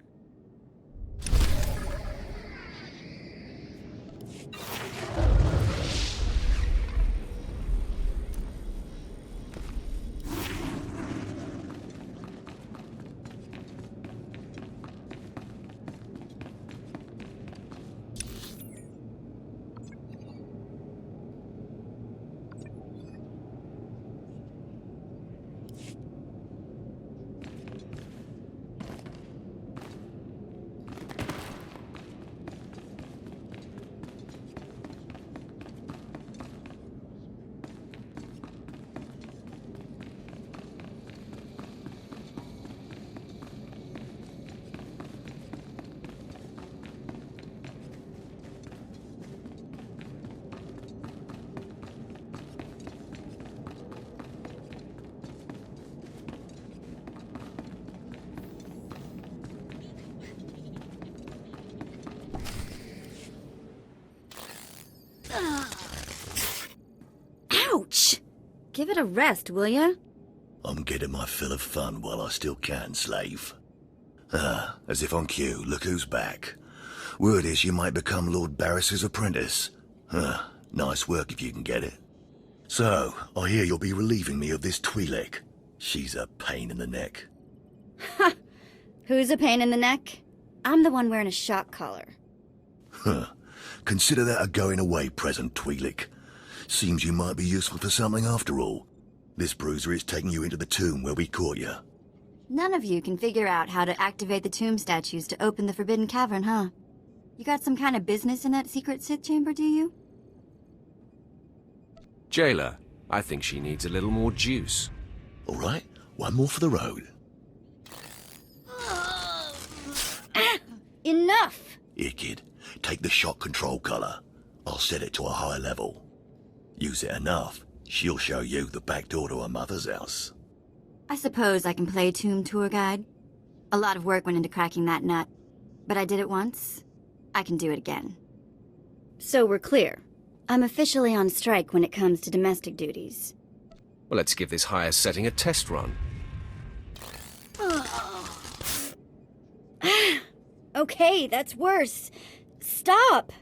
Ouch! Give it a rest, will ya? I'm getting my fill of fun while I still can, slave. As if on cue, look who's back. Word is you might become Lord Barris's apprentice. Nice work if you can get it. So, I hear you'll be relieving me of this Twi'lek. She's a pain in the neck. Ha! Who's a pain in the neck? I'm the one wearing a shock collar. Consider that a going-away present, Twi'lek. Seems you might be useful for something after all. This bruiser is taking you into the tomb where we caught you. None of you can figure out how to activate the tomb statues to open the Forbidden Cavern, huh? You got some kind of business in that secret Sith chamber, do you? Jailer, I think she needs a little more juice. All right, one more for the road. Enough! Here, kid. Take the shot control collar. I'll set it to a high level. Use it enough, she'll show you the back door to her mother's house. I suppose I can play tomb tour guide. A lot of work went into cracking that nut. But I did it once. I can do it again. So we're clear. I'm officially on strike when it comes to domestic duties. Well, let's give this higher setting a test run. Okay, that's worse. Stop!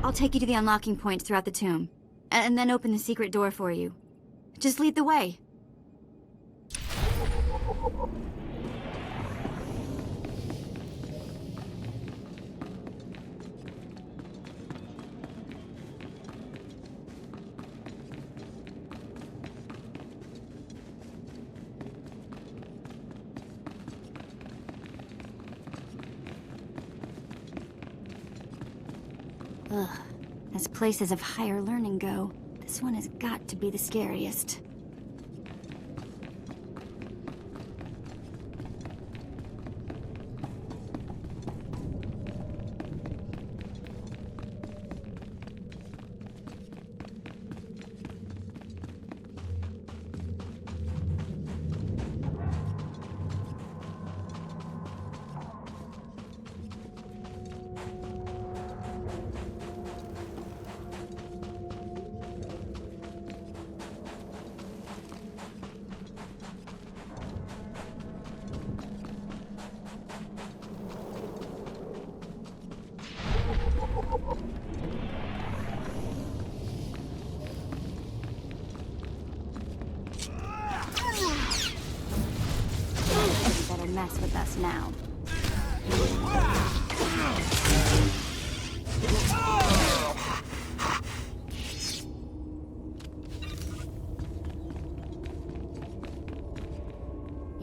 I'll take you to the unlocking points throughout the tomb, and then open the secret door for you. Just lead the way. Ugh, as places of higher learning go, this one has got to be the scariest. Mess with us now.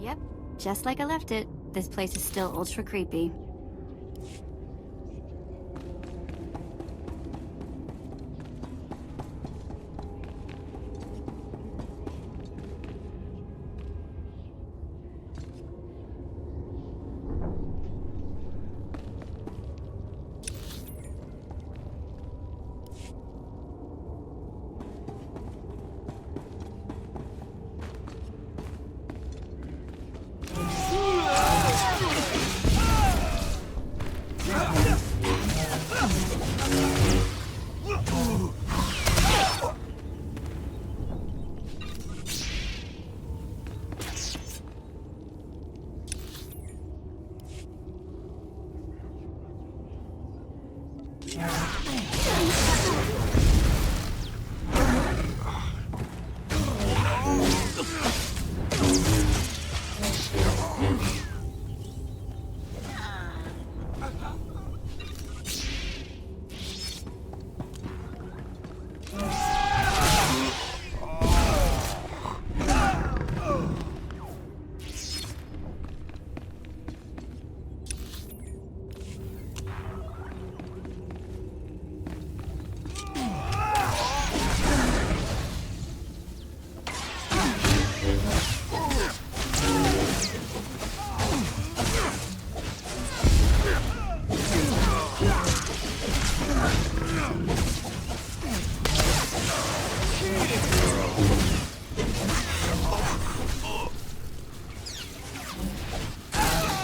Yep, just like I left it. This place is still ultra creepy.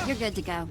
You're good to go.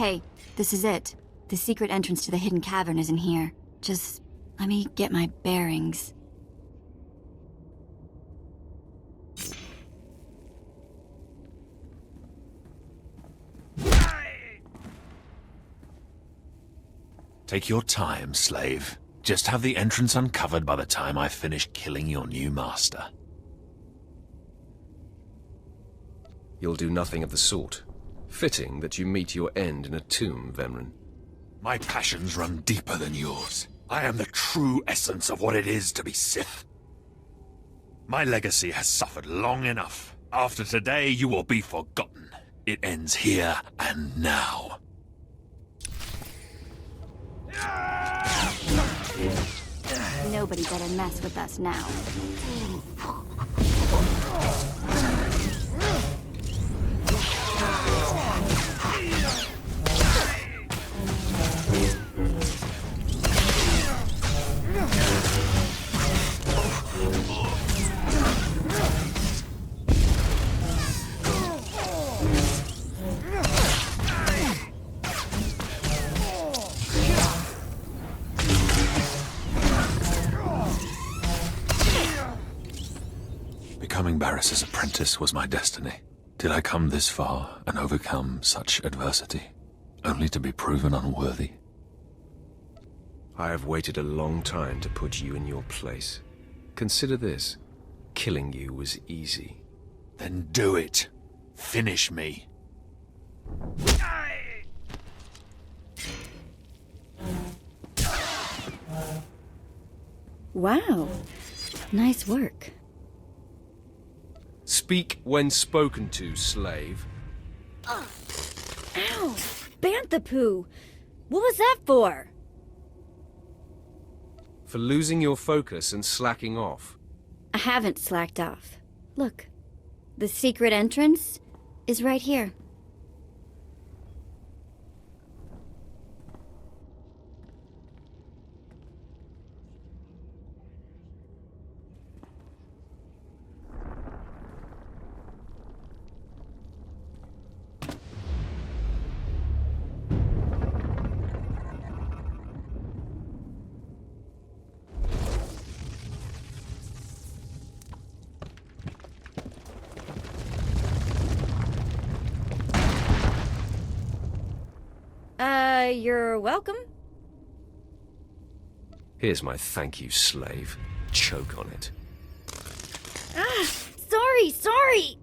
Hey, this is it. The secret entrance to the hidden cavern is in here. Just let me get my bearings. Take your time, slave. Just have the entrance uncovered by the time I finish killing your new master. You'll do nothing of the sort. Fitting that you meet your end in a tomb, Vemren. My passions run deeper than yours. I am the true essence of what it is to be Sith. My legacy has suffered long enough. After today, you will be forgotten. It ends here and now. Nobody better mess with us now. Becoming Barris's apprentice was my destiny. Did I come this far and overcome such adversity, only to be proven unworthy? I have waited a long time to put you in your place. Consider this. Killing you was easy. Then do it. Finish me. Wow. Nice work. Speak when spoken to, slave. Ow! Bantha poo! What was that for? For losing your focus and slacking off. I haven't slacked off. Look. The secret entrance is right here. You're welcome. Here's my thank you, slave. Choke on it. Ah! Sorry!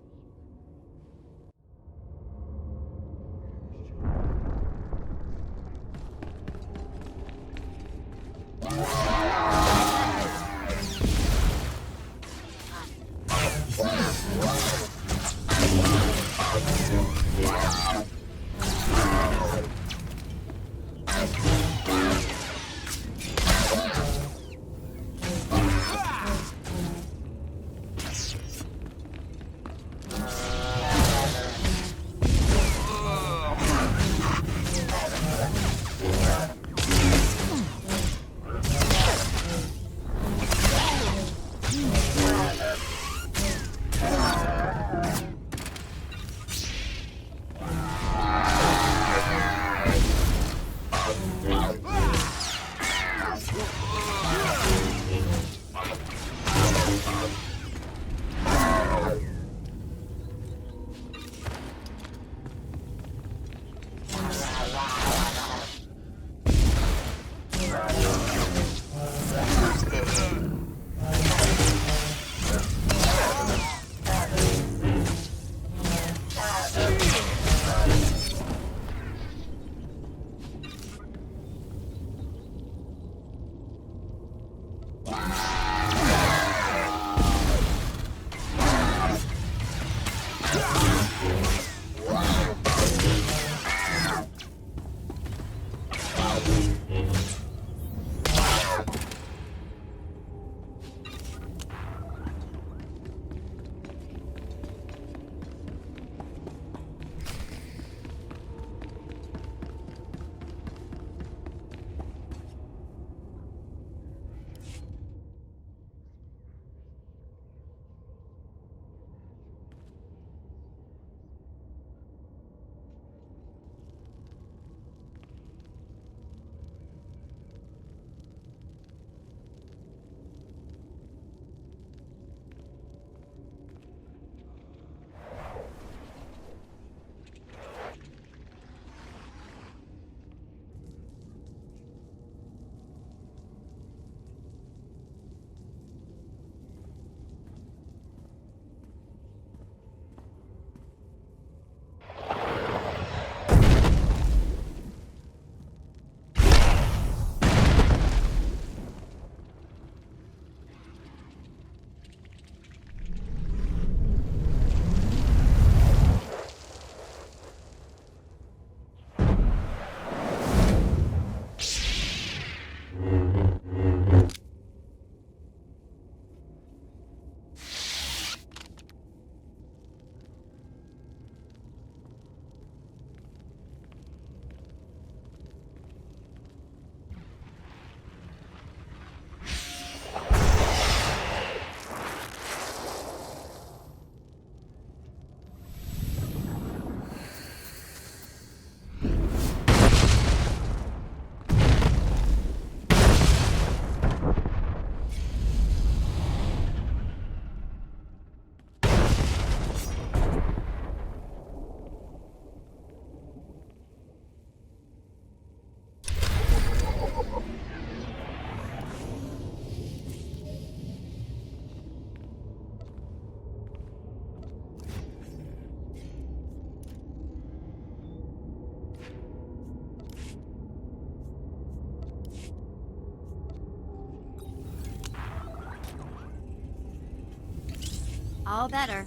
All better.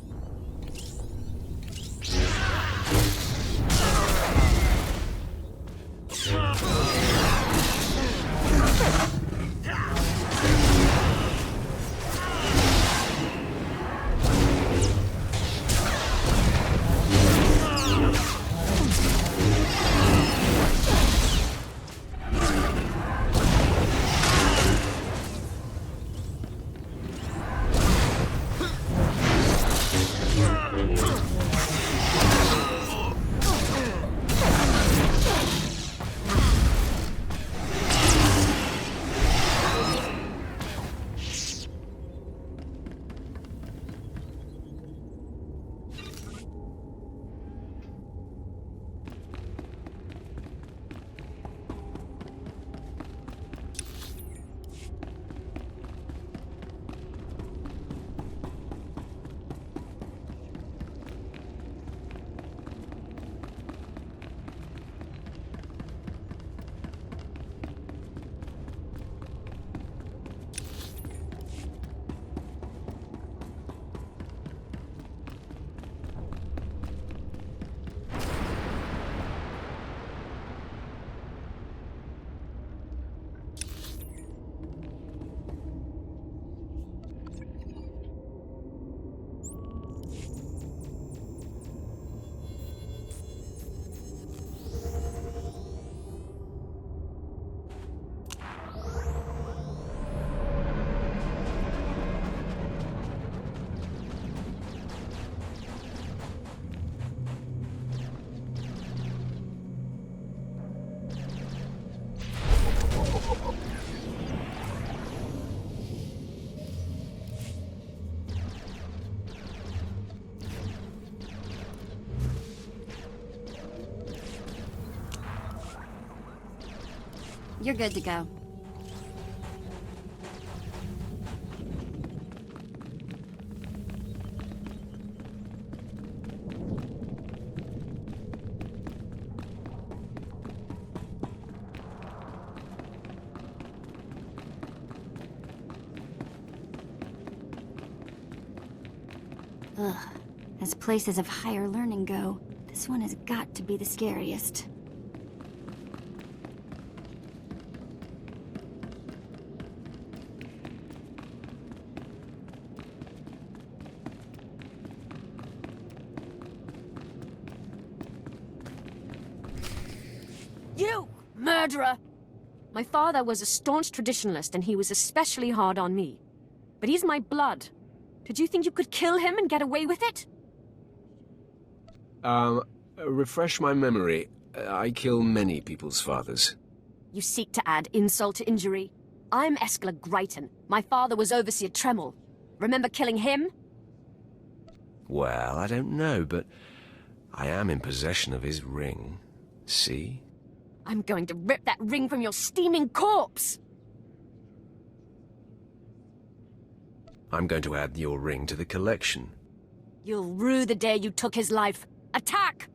You're good to go. Ugh. As places of higher learning go, this one has got to be the scariest. You! Murderer! My father was a staunch traditionalist, and he was especially hard on me. But he's my blood. Did you think you could kill him and get away with it? Refresh my memory. I kill many people's fathers. You seek to add insult to injury. I'm Eskla Greiton. My father was Overseer Tremel. Remember killing him? Well, I don't know, but I am in possession of his ring. See? I'm going to rip that ring from your steaming corpse! I'm going to add your ring to the collection. You'll rue the day you took his life. Attack!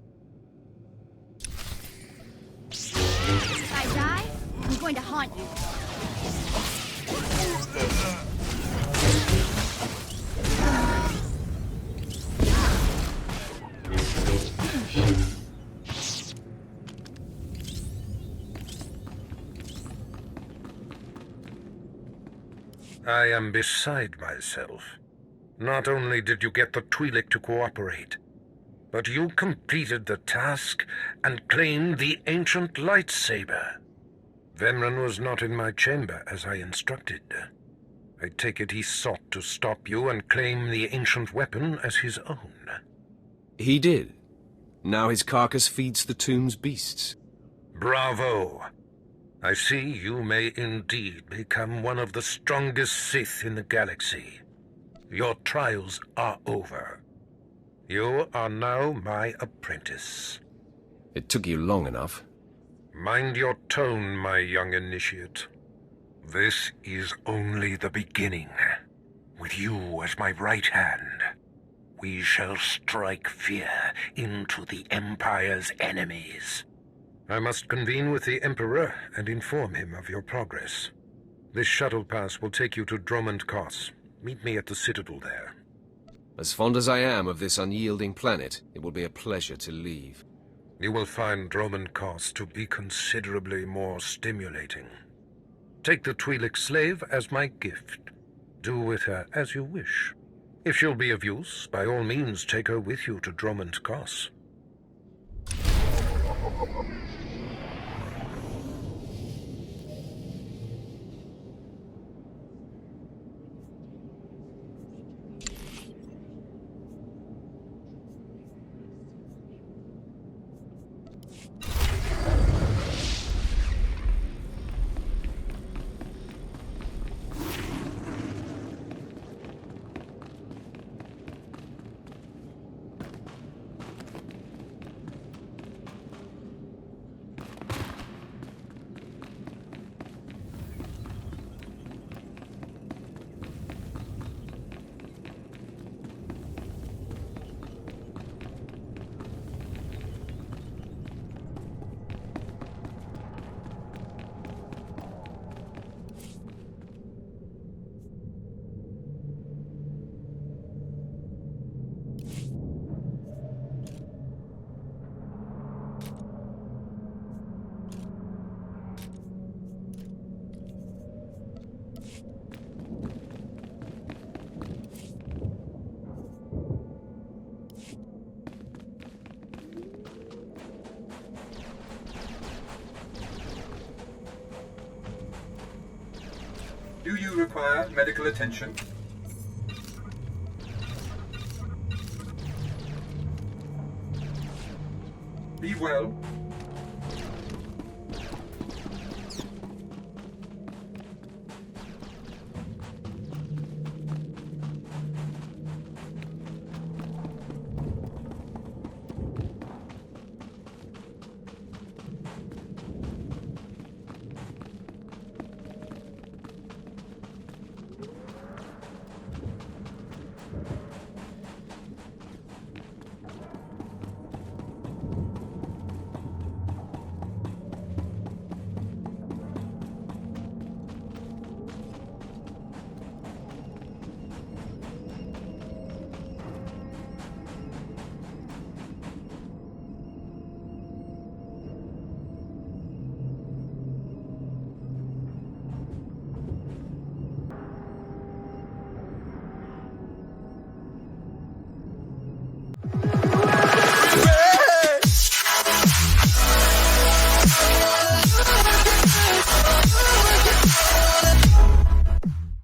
If I die, I'm going to haunt you. I am beside myself. Not only did you get the Twi'lek to cooperate, but you completed the task and claimed the ancient lightsaber. Vemran was not in my chamber as I instructed. I take it he sought to stop you and claim the ancient weapon as his own. He did. Now his carcass feeds the tomb's beasts. Bravo! I see you may indeed become one of the strongest Sith in the galaxy. Your trials are over. You are now my apprentice. It took you long enough. Mind your tone, my young initiate. This is only the beginning. With you as my right hand, we shall strike fear into the Empire's enemies. I must convene with the Emperor and inform him of your progress. This shuttle pass will take you to Dromund Kos. Meet me at the Citadel there. As fond as I am of this unyielding planet, it will be a pleasure to leave. You will find Droman Kos to be considerably more stimulating. Take the Twi'lek slave as my gift. Do with her as you wish. If she'll be of use, by all means take her with you to Droman Kos. Do you require medical attention? Be well.